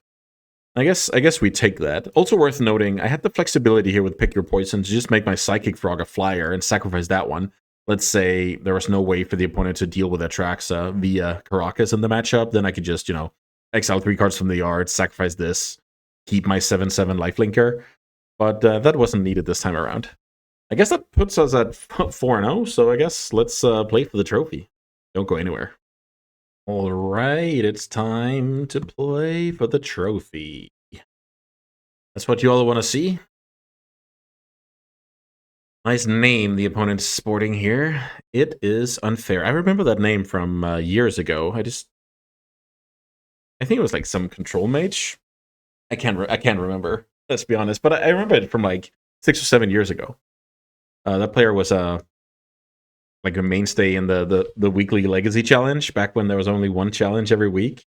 I guess we take that. Also worth noting, I had the flexibility here with Pick Your Poison to just make my Psychic Frog a flyer and sacrifice that one. Let's say there was no way for the opponent to deal with Atraxa via Caracas in the matchup, then I could just, exile 3 cards from the yard, sacrifice this, keep my 7/7 lifelinker. But that wasn't needed this time around. I guess that puts us at 4-0, so I guess let's play for the trophy. Don't go anywhere. All right, it's time to play for the trophy. That's what you all want to see? Nice name the opponent's sporting here. It is Unfair. I remember that name from years ago. I think it was like some control mage. I can't remember. Let's be honest, but I remember it from like 6 or 7 years ago. That player was like a mainstay in the weekly Legacy Challenge back when there was only one challenge every week.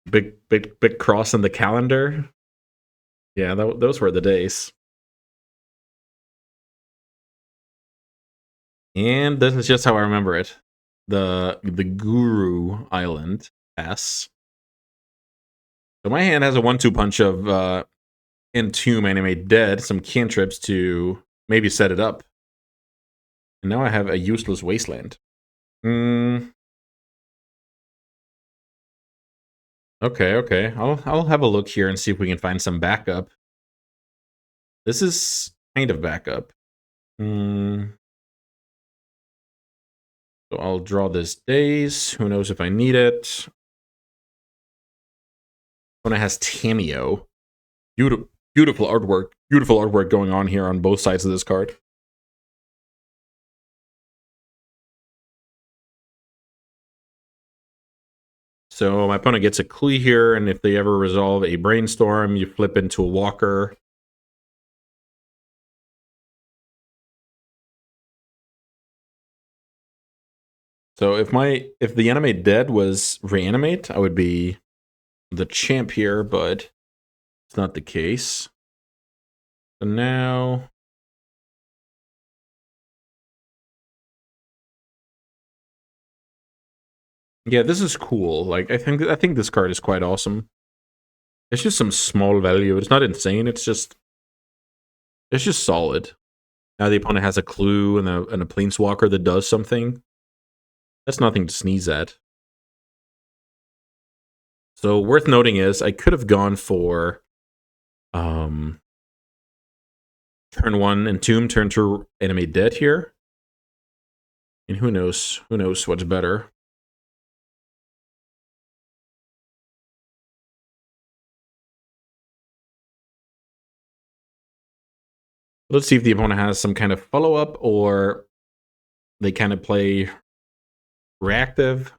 Big cross in the calendar. Yeah, those were the days. And this is just how I remember it. The Guru Island S. So my hand has a 1/2 punch of Entomb, Animate Dead, some cantrips to maybe set it up. And now I have a useless Wasteland. Okay. I'll have a look here and see if we can find some backup. This is kind of backup. So I'll draw this Daze. Who knows if I need it. When it has Tameo. Beautiful artwork. Beautiful artwork going on here on both sides of this card. So my opponent gets a Klee here, and if they ever resolve a Brainstorm, you flip into a Walker. So if the Animate Dead was Reanimate, I would be the champ here, but it's not the case. So now... Yeah, this is cool. Like I think this card is quite awesome. It's just some small value. It's not insane. It's just solid. Now the opponent has a clue and a planeswalker that does something. That's nothing to sneeze at. So worth noting is I could have gone for turn 1 Entomb, turn 2 Animate Dead here. And who knows what's better. Let's see if the opponent has some kind of follow-up or they kind of play reactive.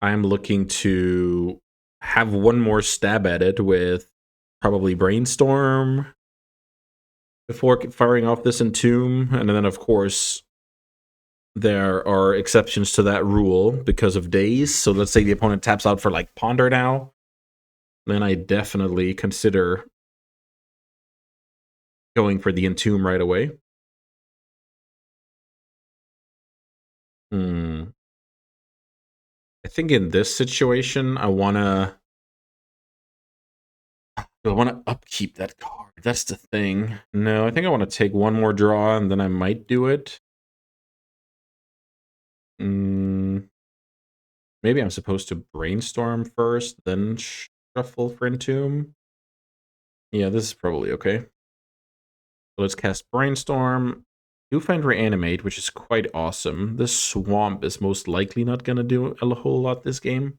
I'm looking to have one more stab at it with probably Brainstorm before firing off this Entomb. And then, of course, there are exceptions to that rule because of days. So let's say the opponent taps out for like Ponder now, then I definitely consider going for the Entomb right away. I think in this situation, I wanna upkeep that card. That's the thing. No, I think I want to take one more draw and then I might do it. Maybe I'm supposed to brainstorm first, then shuffle for Entomb. Yeah, this is probably okay. So let's cast Brainstorm. Do find Reanimate, which is quite awesome. This Swamp is most likely not going to do a whole lot this game.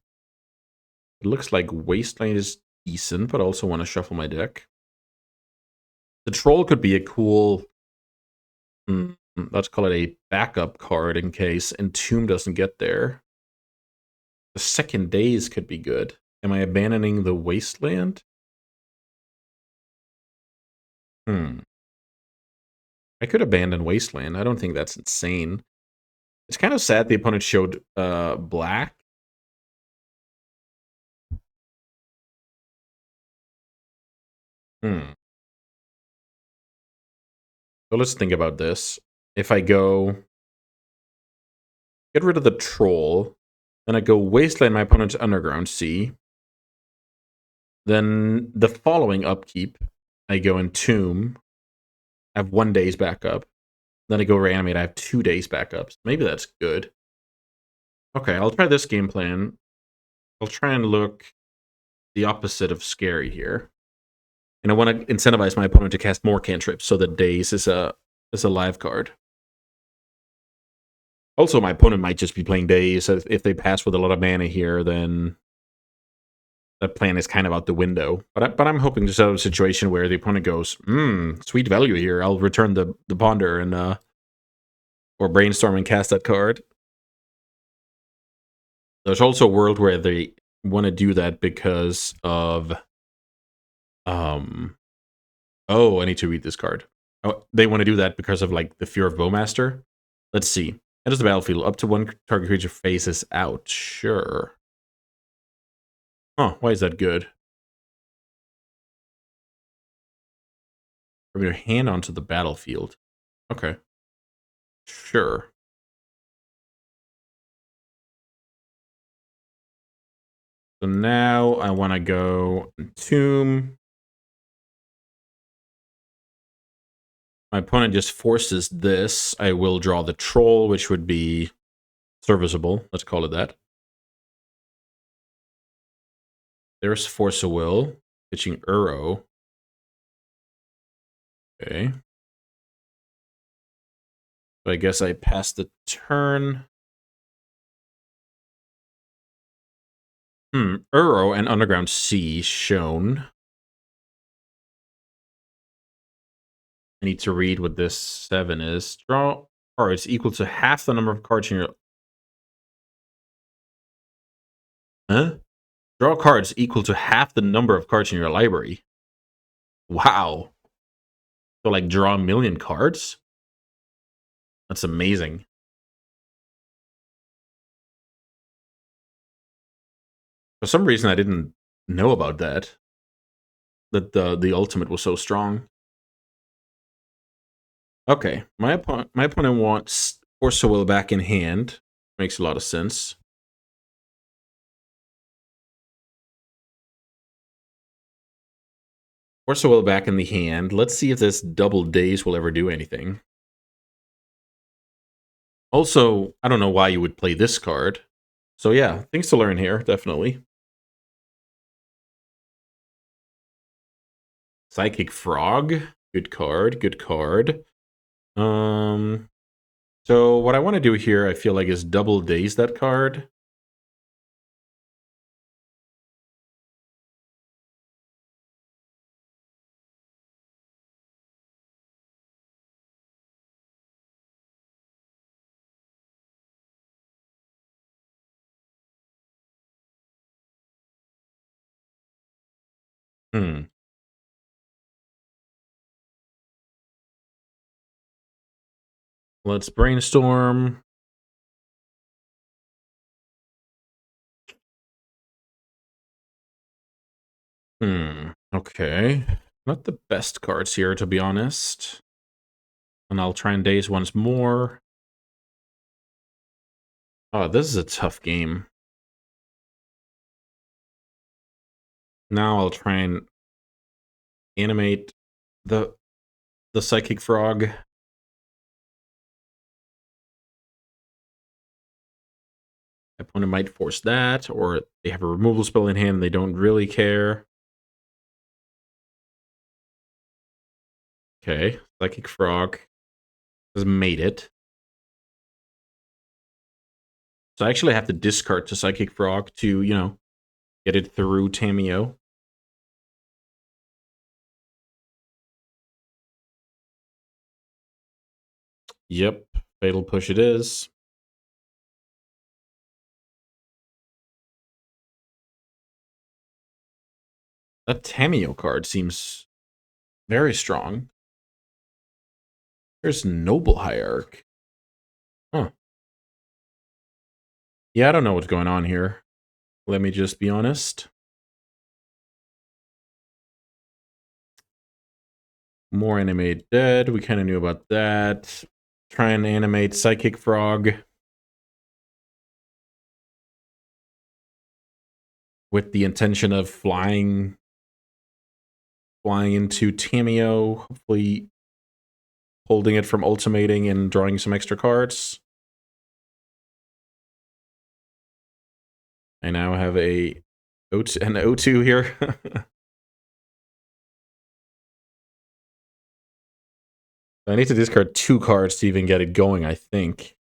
It looks like Wasteland is decent, but I also want to shuffle my deck. The Troll could be a cool, let's call it a backup card in case Entomb doesn't get there. The second Daze could be good. Am I abandoning the Wasteland? I could abandon Wasteland. I don't think that's insane. It's kind of sad the opponent showed black. So let's think about this. If I go get rid of the Troll, then I go Wasteland my opponent's Underground Sea. Then the following upkeep, I go Entomb. I have 1 day's backup. Then I go Reanimate. I have 2 days backups. Maybe that's good. Okay, I'll try this game plan. I'll try and look the opposite of scary here. And I want to incentivize my opponent to cast more cantrips so that Daze is a live card. Also, my opponent might just be playing Daze. If they pass with a lot of mana here, then that plan is kind of out the window. But I'm hoping to set up a situation where the opponent goes, sweet value here. I'll return the Ponder and or Brainstorm and cast that card. There's also a world where they want to do that because of oh, I need to read this card. Oh, they want to do that because of like the Fear of Bowmaster. Let's see. Enters the battlefield. Up to 1 target creature faces out. Sure. Huh, why is that good? From your hand onto the battlefield. Okay. Sure. So now I want to go Entomb. My opponent just forces this. I will draw the Troll, which would be serviceable. Let's call it that. There's Force of Will. Pitching Uro. Okay. So I guess I pass the turn. Uro and Underground Sea shown. I need to read what this 7 is. Draw cards equal to half the number of cards in your... Huh? Draw cards equal to half the number of cards in your library. Wow. So, like, draw 1,000,000 cards? That's amazing. For some reason, I didn't know about that. That the ultimate was so strong. Okay, my opponent wants Force of Will back in hand. Makes a lot of sense. Force of Will back in the hand. Let's see if this double Daze will ever do anything. Also, I don't know why you would play this card. So yeah, things to learn here, definitely. Psychic Frog. Good card, good card. So what I want to do here, I feel like, is double Daze that card. Let's brainstorm. Okay. Not the best cards here, to be honest. And I'll try and daze once more. Oh, this is a tough game. Now I'll try and animate the Psychic Frog. My opponent might force that, or they have a removal spell in hand and they don't really care. Okay, Psychic Frog has made it. So I actually have to discard to Psychic Frog to, you know, get it through Tamiyo. Yep, Fatal Push it is. That Tamiyo card seems very strong. There's Noble Hierarch. Huh. Yeah, I don't know what's going on here. Let me just be honest. More animate dead. We kind of knew about that. Try and animate Psychic Frog with the intention of flying into Tamiyo, hopefully holding it from ultimating and drawing some extra cards. I now have an O2 here. I need to discard 2 cards to even get it going, I think.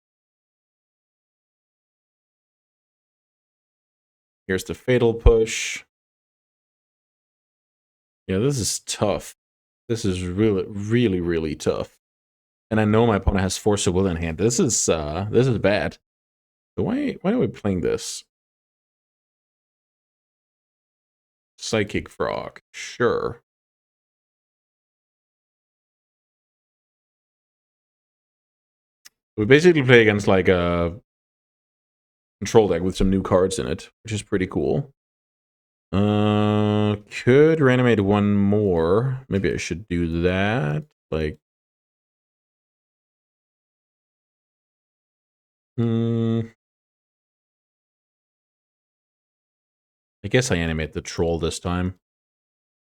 Here's the Fatal Push. Yeah, this is tough. This is really, really, really tough. And I know my opponent has Force of Will in hand. This is bad. So why are we playing this? Psychic Frog. Sure. We basically play against like a control deck with some new cards in it, which is pretty cool. Could reanimate one more. Maybe I should do that. Like, I guess I animate the troll this time.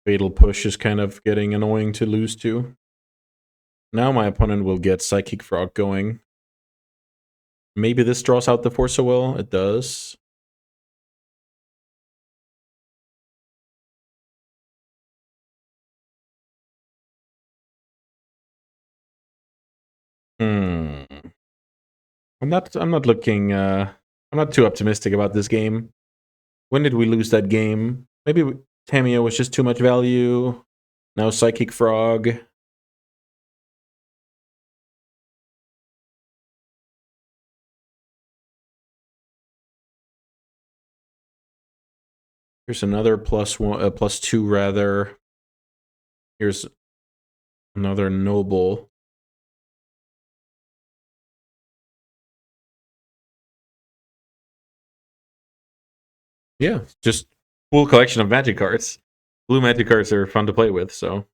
Fatal Push is kind of getting annoying to lose to. Now my opponent will get Psychic Frog going. Maybe this draws out the Force of Will. It does. I'm not looking I'm not too optimistic about this game. When did we lose that game? Maybe Tamiyo was just too much value. Now Psychic Frog. Here's another +1, +2 rather. Here's another Noble. Yeah, just full collection of magic cards. Blue magic cards are fun to play with, so.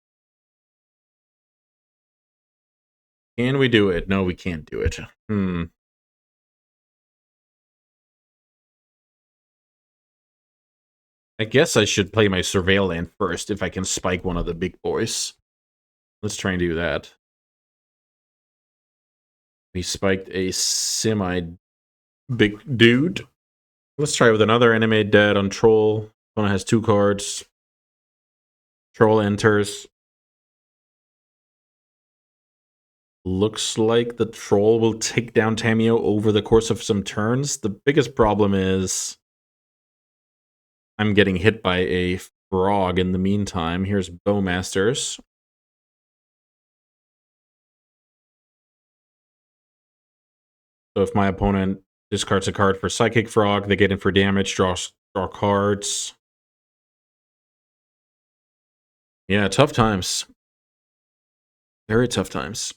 Can we do it? No, we can't do it. I guess I should play my Surveil land first if I can spike one of the big boys. Let's try and do that. We spiked a semi-big dude. Let's try with another Animate Dead on Troll. Opponent has 2 cards. Troll enters. Looks like the Troll will take down Tamiyo over the course of some turns. The biggest problem is I'm getting hit by a frog in the meantime. Here's Bowmasters. So if my opponent discards a card for Psychic Frog, they get in for damage, draw cards. Yeah, tough times. Very tough times.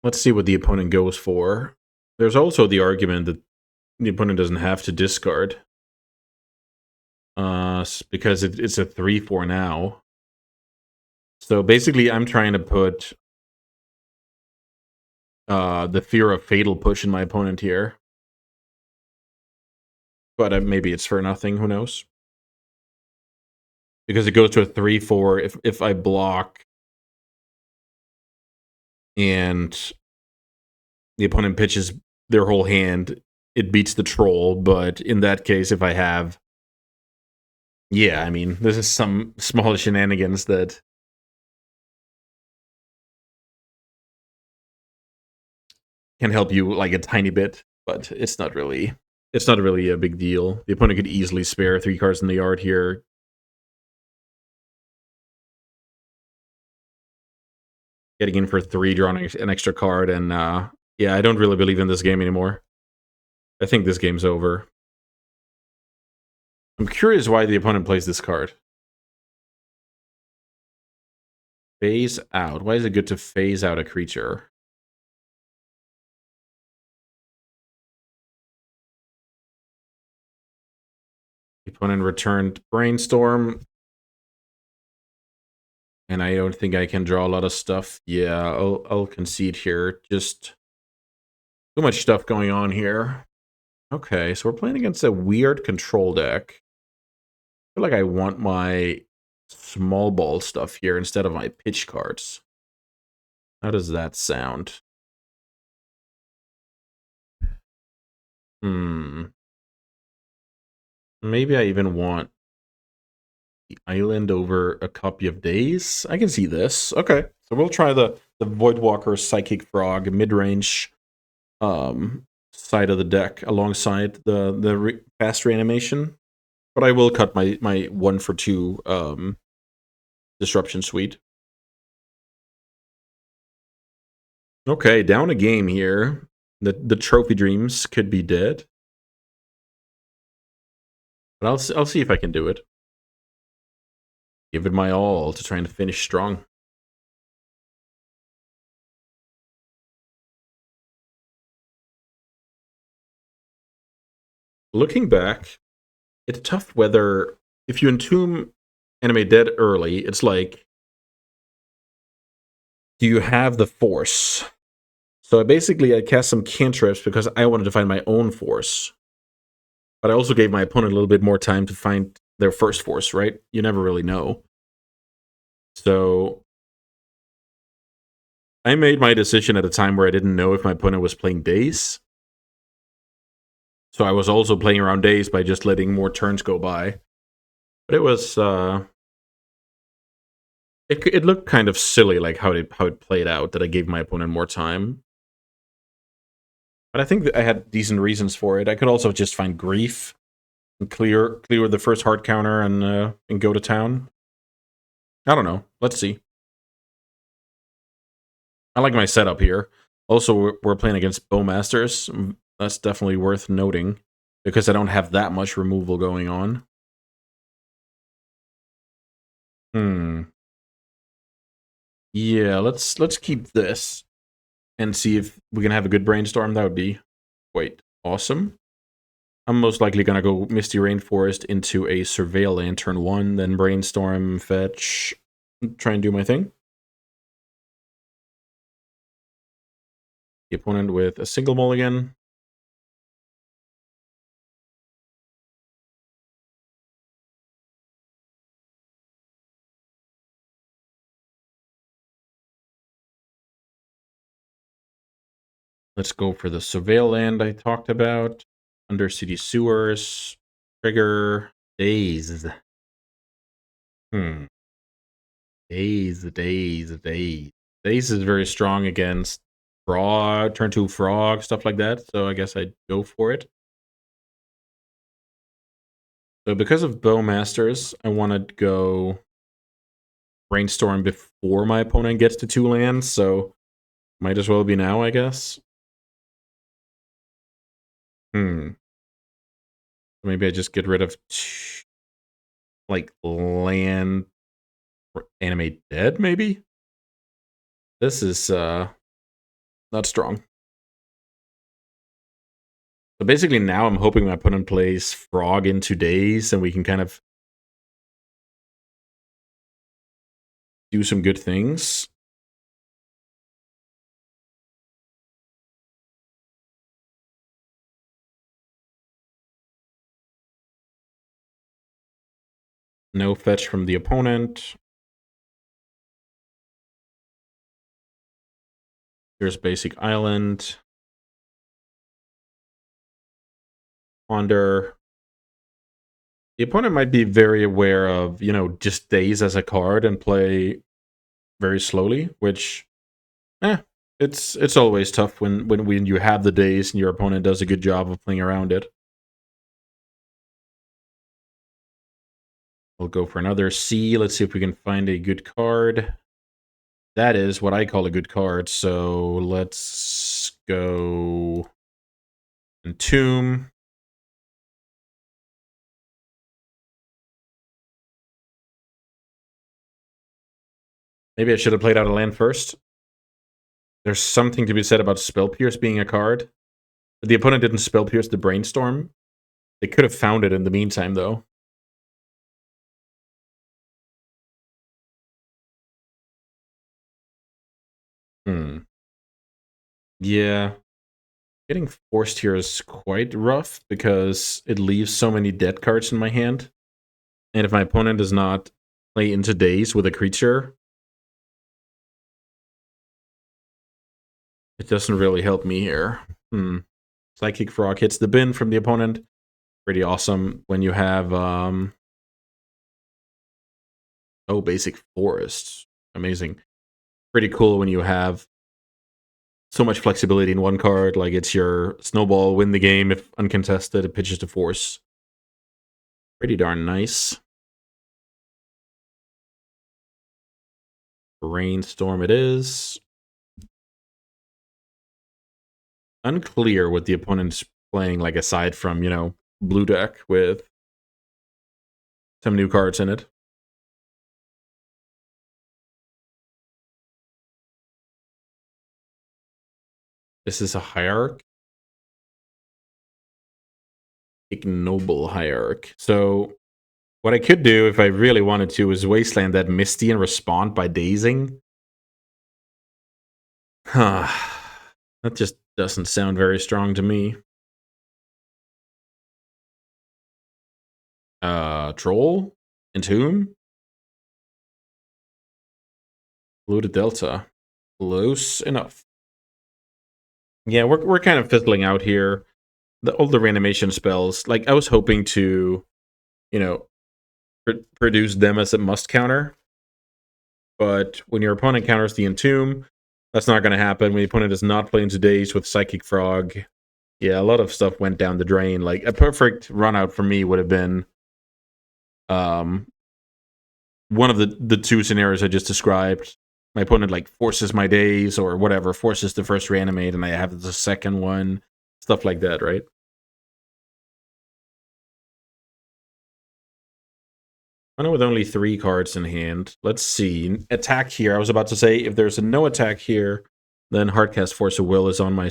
Let's see what the opponent goes for. There's also the argument that the opponent doesn't have to discard. Because it's a 3/4 now. So basically, I'm trying to put the fear of fatal push in my opponent here. But maybe it's for nothing, who knows? Because it goes to a 3/4 if I block and the opponent pitches their whole hand, it beats the troll. But in that case, if I have... Yeah, I mean, this is some small shenanigans that can help you like a tiny bit, but it's not really a big deal. The opponent could easily spare 3 cards in the yard here. Getting in for 3, drawing an extra card, and yeah, I don't really believe in this game anymore. I think this game's over. I'm curious why the opponent plays this card. Phase out. Why is it good to phase out a creature? The opponent returned Brainstorm. And I don't think I can draw a lot of stuff. Yeah, I'll concede here. Just too much stuff going on here. Okay, so we're playing against a weird control deck. I feel like I want my small ball stuff here instead of my pitch cards. How does that sound? Maybe I even want the island over a copy of Days. I can see this. Okay, so we'll try the Voidwalker Psychic Frog mid-range side of the deck alongside the fast reanimation. But I will cut my 1 for 2 Disruption Suite. Okay, down a game here. The Trophy Dreams could be dead. But I'll see if I can do it. Give it my all to try and finish strong. Looking back, it's tough whether... If you entomb Enemy Dead early, it's like... Do you have the force? So I cast some cantrips because I wanted to find my own force. But I also gave my opponent a little bit more time to find their first force, right? You never really know. So I made my decision at a time where I didn't know if my opponent was playing Days. So I was also playing around Days by just letting more turns go by. But it was... It looked kind of silly, like how it played out, that I gave my opponent more time. But I think that I had decent reasons for it. I could also just find Grief and clear the first hard counter and go to town. I don't know. Let's see. I like my setup here. Also, we're playing against Bowmasters. That's definitely worth noting because I don't have that much removal going on. Yeah, let's keep this and see if we can have a good brainstorm. That would be quite awesome. I'm most likely gonna go Misty Rainforest into a Surveil Land turn 1, then Brainstorm, fetch, try and do my thing. The opponent with a single mulligan. Let's go for the Surveil Land I talked about. Undercity Sewers. Trigger. Days. Days. Days is very strong against Frog, turn 2 Frog, stuff like that. So I guess I'd go for it. So because of Bowmasters, I want to go Brainstorm before my opponent gets to 2 lands, so might as well be now, I guess. Maybe I just get rid of like land Animate Dead, maybe? This is not strong. So basically now I'm hoping my opponent plays Frog in 2 days and we can kind of do some good things. No fetch from the opponent. Here's basic island. Ponder. The opponent might be very aware of, you know, just days as a card and play very slowly, which, it's always tough when you have the days and your opponent does a good job of playing around it. We'll go for another C. Let's see if we can find a good card. That is what I call a good card. So let's go Entomb. Maybe I should have played out a land first. There's something to be said about Spell Pierce being a card. But the opponent didn't Spell Pierce the Brainstorm. They could have found it in the meantime, though. Yeah. Getting forced here is quite rough because it leaves so many dead cards in my hand. And if my opponent does not play into days with a creature, it doesn't really help me here. Psychic Frog hits the bin from the opponent. Pretty awesome when you have basic forest. Amazing. Pretty cool when you have so much flexibility in one card, like it's your snowball, win the game if uncontested, it pitches to force. Pretty darn nice. Brainstorm it is. Unclear what the opponent's playing, like aside from, you know, blue deck with some new cards in it. This is a Hierarch. Ignoble Hierarch. So what I could do if I really wanted to is Wasteland that Misty and respond by dazing. Huh. That just doesn't sound very strong to me. Troll? Entomb? Blue to Delta. Close enough. Yeah, we're kind of fizzling out here. All the reanimation spells, like I was hoping to, you know, produce them as a must counter. But when your opponent counters the Entomb, that's not going to happen. When the opponent does not play into days with Psychic Frog, yeah, a lot of stuff went down the drain. Like a perfect run out for me would have been one of the two scenarios I just described. My opponent like forces my days or whatever, forces the first reanimate, and I have the second one, stuff like that, right? I know with only 3 cards in hand. Let's see. Attack here. I was about to say if there's a no attack here, then Hardcast Force of Will is on my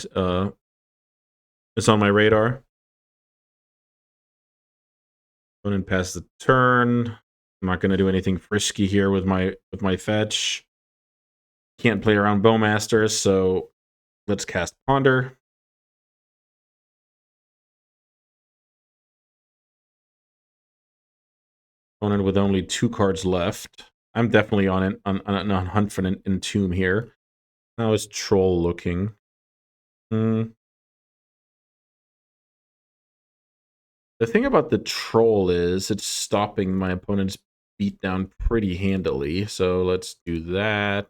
radar. Opponent pass the turn. I'm not gonna do anything frisky here with my fetch. Can't play around Bowmasters, so let's cast Ponder. Opponent with only 2 cards left. I'm definitely on hunt for an Entomb here. How is Troll looking? The thing about the Troll is it's stopping my opponent's beatdown pretty handily. So let's do that.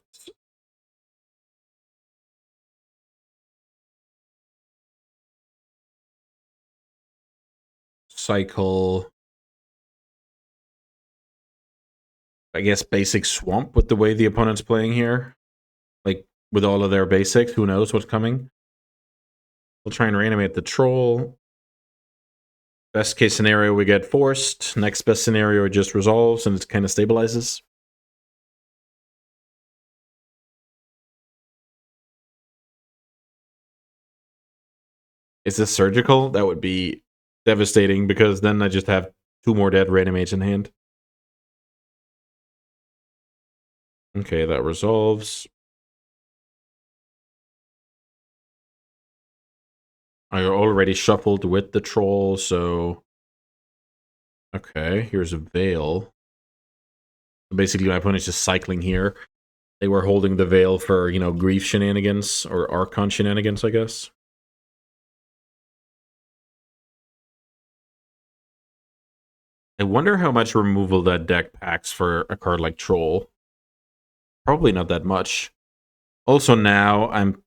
Cycle. I guess basic Swamp with the way the opponent's playing here. Like, with all of their basics, who knows what's coming. We'll try and reanimate the Troll. Best case scenario, we get forced. Next best scenario, it just resolves and it kind of stabilizes. Is this surgical? That would be devastating because then I just have 2 more dead Reanimates in hand. Okay, that resolves. I already shuffled with the troll, so... Okay, here's a Veil. Basically, my opponent's just cycling here. They were holding the Veil for, you know, Grief shenanigans, or Archon shenanigans, I guess. I wonder how much removal that deck packs for a card like Troll. Probably not that much. Also now, I'm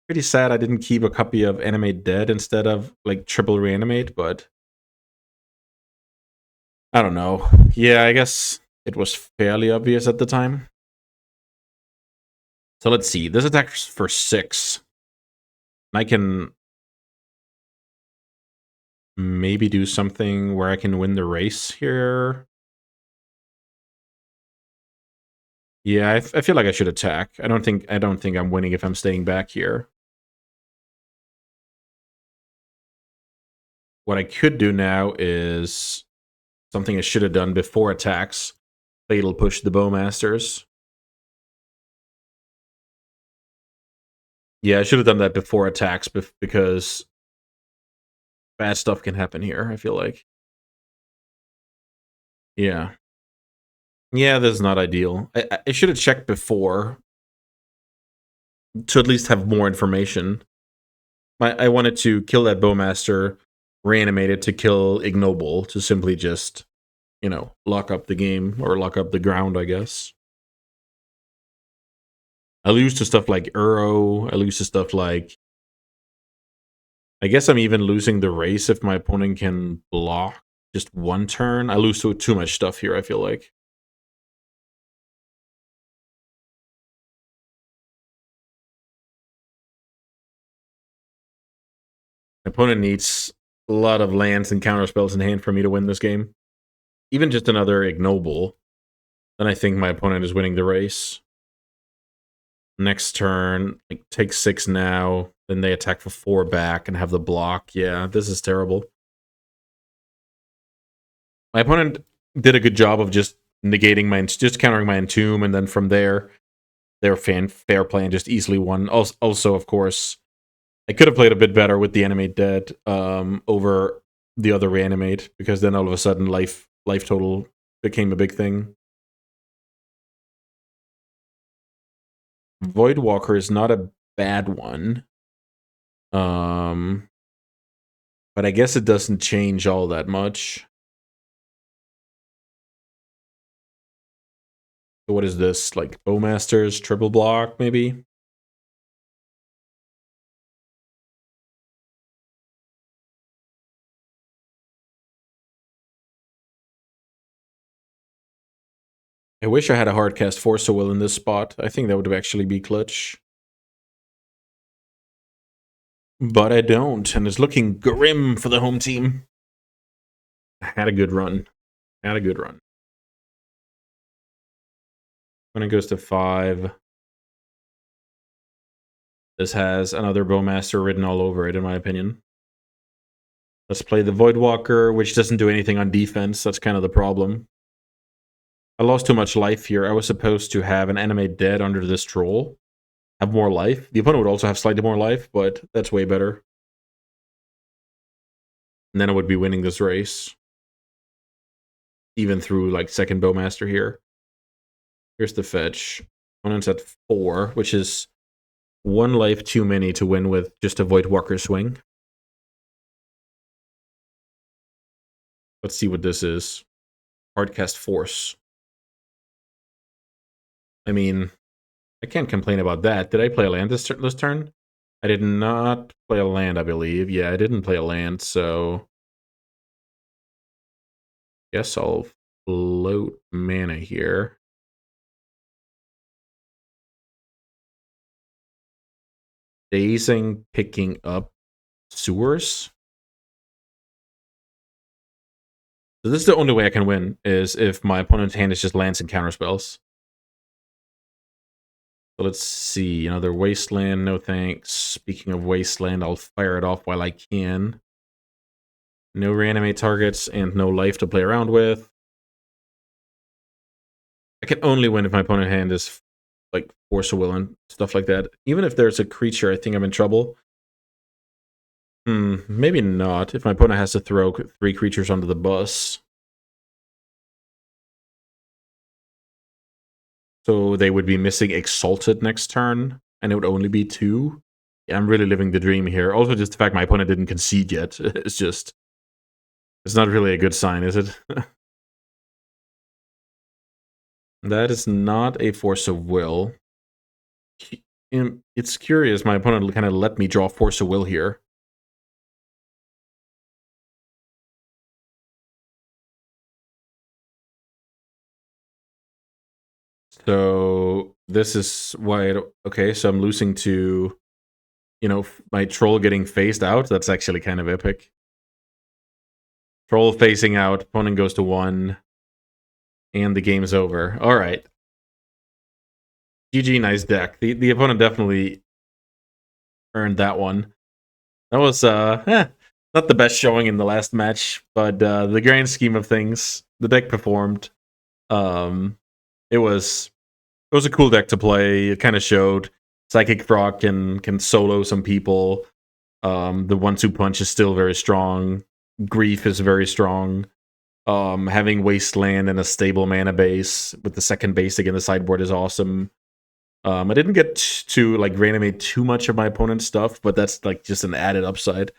pretty sad I didn't keep a copy of Animate Dead instead of, like, triple Reanimate, but... I don't know. Yeah, I guess it was fairly obvious at the time. So let's see. This attack's for 6. I can maybe do something where I can win the race here. Yeah, I feel like I should attack. I don't think I'm winning if I'm staying back here. What I could do now is something I should have done before attacks. Fatal push the Bowmasters. Yeah, I should have done that before attacks because bad stuff can happen here, I feel like. Yeah. Yeah, this is not ideal. I should have checked before to at least have more information. I wanted to kill that Bowmaster, reanimate it to kill Ignoble, to simply just, you know, lock up the game, or lock up the ground, I guess. I lose to stuff like Uro, I lose to stuff like... I guess I'm even losing the race if my opponent can block just one turn. I lose to too much stuff here, I feel like. My opponent needs a lot of lands and counterspells in hand for me to win this game. Even just another Ignoble, then I think my opponent is winning the race. Next turn, like, take 6 now, then they attack for 4 back and have the block. Yeah, this is terrible. My opponent did a good job of just negating just countering my Entomb, and then from there, their fair play and just easily won. Also, of course, I could have played a bit better with the Animate Dead over the other Reanimate, because then all of a sudden life total became a big thing. Voidwalker is not a bad one. But I guess it doesn't change all that much. So what is this? Like Bowmasters, triple block, maybe? I wish I had a hardcast Force of Will in this spot. I think that would actually be clutch. But I don't, and it's looking grim for the home team. Had a good run. Had a good run. When it goes to 5, this has another Bowmaster written all over it, in my opinion. Let's play the Voidwalker, which doesn't do anything on defense. That's kind of the problem. I lost too much life here. I was supposed to have an Animate Dead under this Troll. Have more life. The opponent would also have slightly more life, but that's way better. And then I would be winning this race. Even through, like, second Bowmaster here. Here's the fetch. Opponent's at 4, which is 1 life too many to win with just a Voidwalker swing. Let's see what this is. Hardcast Force. I mean, I can't complain about that. Did I play a land this turn? I did not play a land, I believe. Yeah, I didn't play a land, so... Guess I'll float mana here. Dazing, picking up Sewers? So this is the only way I can win, is if my opponent's hand is just lands and counterspells. So let's see, another Wasteland, no thanks. Speaking of Wasteland, I'll fire it off while I can. No reanimate targets and no life to play around with. I can only win if my opponent hand is like Force of Will and stuff like that. Even if there's a creature, I think I'm in trouble. Maybe not. If my opponent has to throw 3 creatures onto the bus. So they would be missing Exalted next turn, and it would only be 2. Yeah, I'm really living the dream here. Also, just the fact my opponent didn't concede yet. It's not really a good sign, is it? That is not a Force of Will. It's curious, my opponent kind of let me draw Force of Will here. So this is why okay, so I'm losing to, you know, my troll getting phased out. That's actually kind of epic. Troll facing out, opponent goes to 1, and the game's over. All right. GG, nice deck. The opponent definitely earned that one. That was not the best showing in the last match, but the grand scheme of things, the deck performed. It was a cool deck to play. It kind of showed Psychic Frog can solo some people. The 1-2 punch is still very strong. Grief is very strong. Having Wasteland and a stable mana base with the second basic in the sideboard is awesome. I didn't get to like reanimate too much of my opponent's stuff, but that's like just an added upside.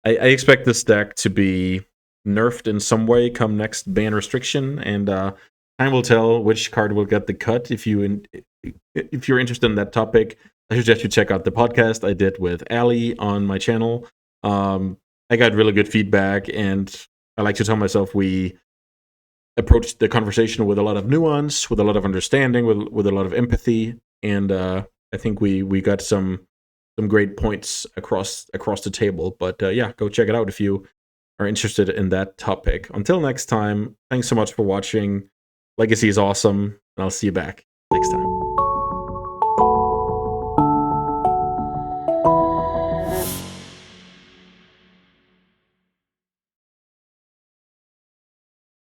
I expect this deck to be nerfed in some way come next ban restriction, and time will tell which card will get the cut. If you're interested in that topic, I suggest you check out the podcast I did with Ali on my channel. I got really good feedback, and I like to tell myself we approached the conversation with a lot of nuance, with a lot of understanding, with a lot of empathy, and I think we got some great points across the table. But yeah, go check it out if you are interested in that topic. Until next time, thanks so much for watching. Legacy is awesome, and I'll see you back next time.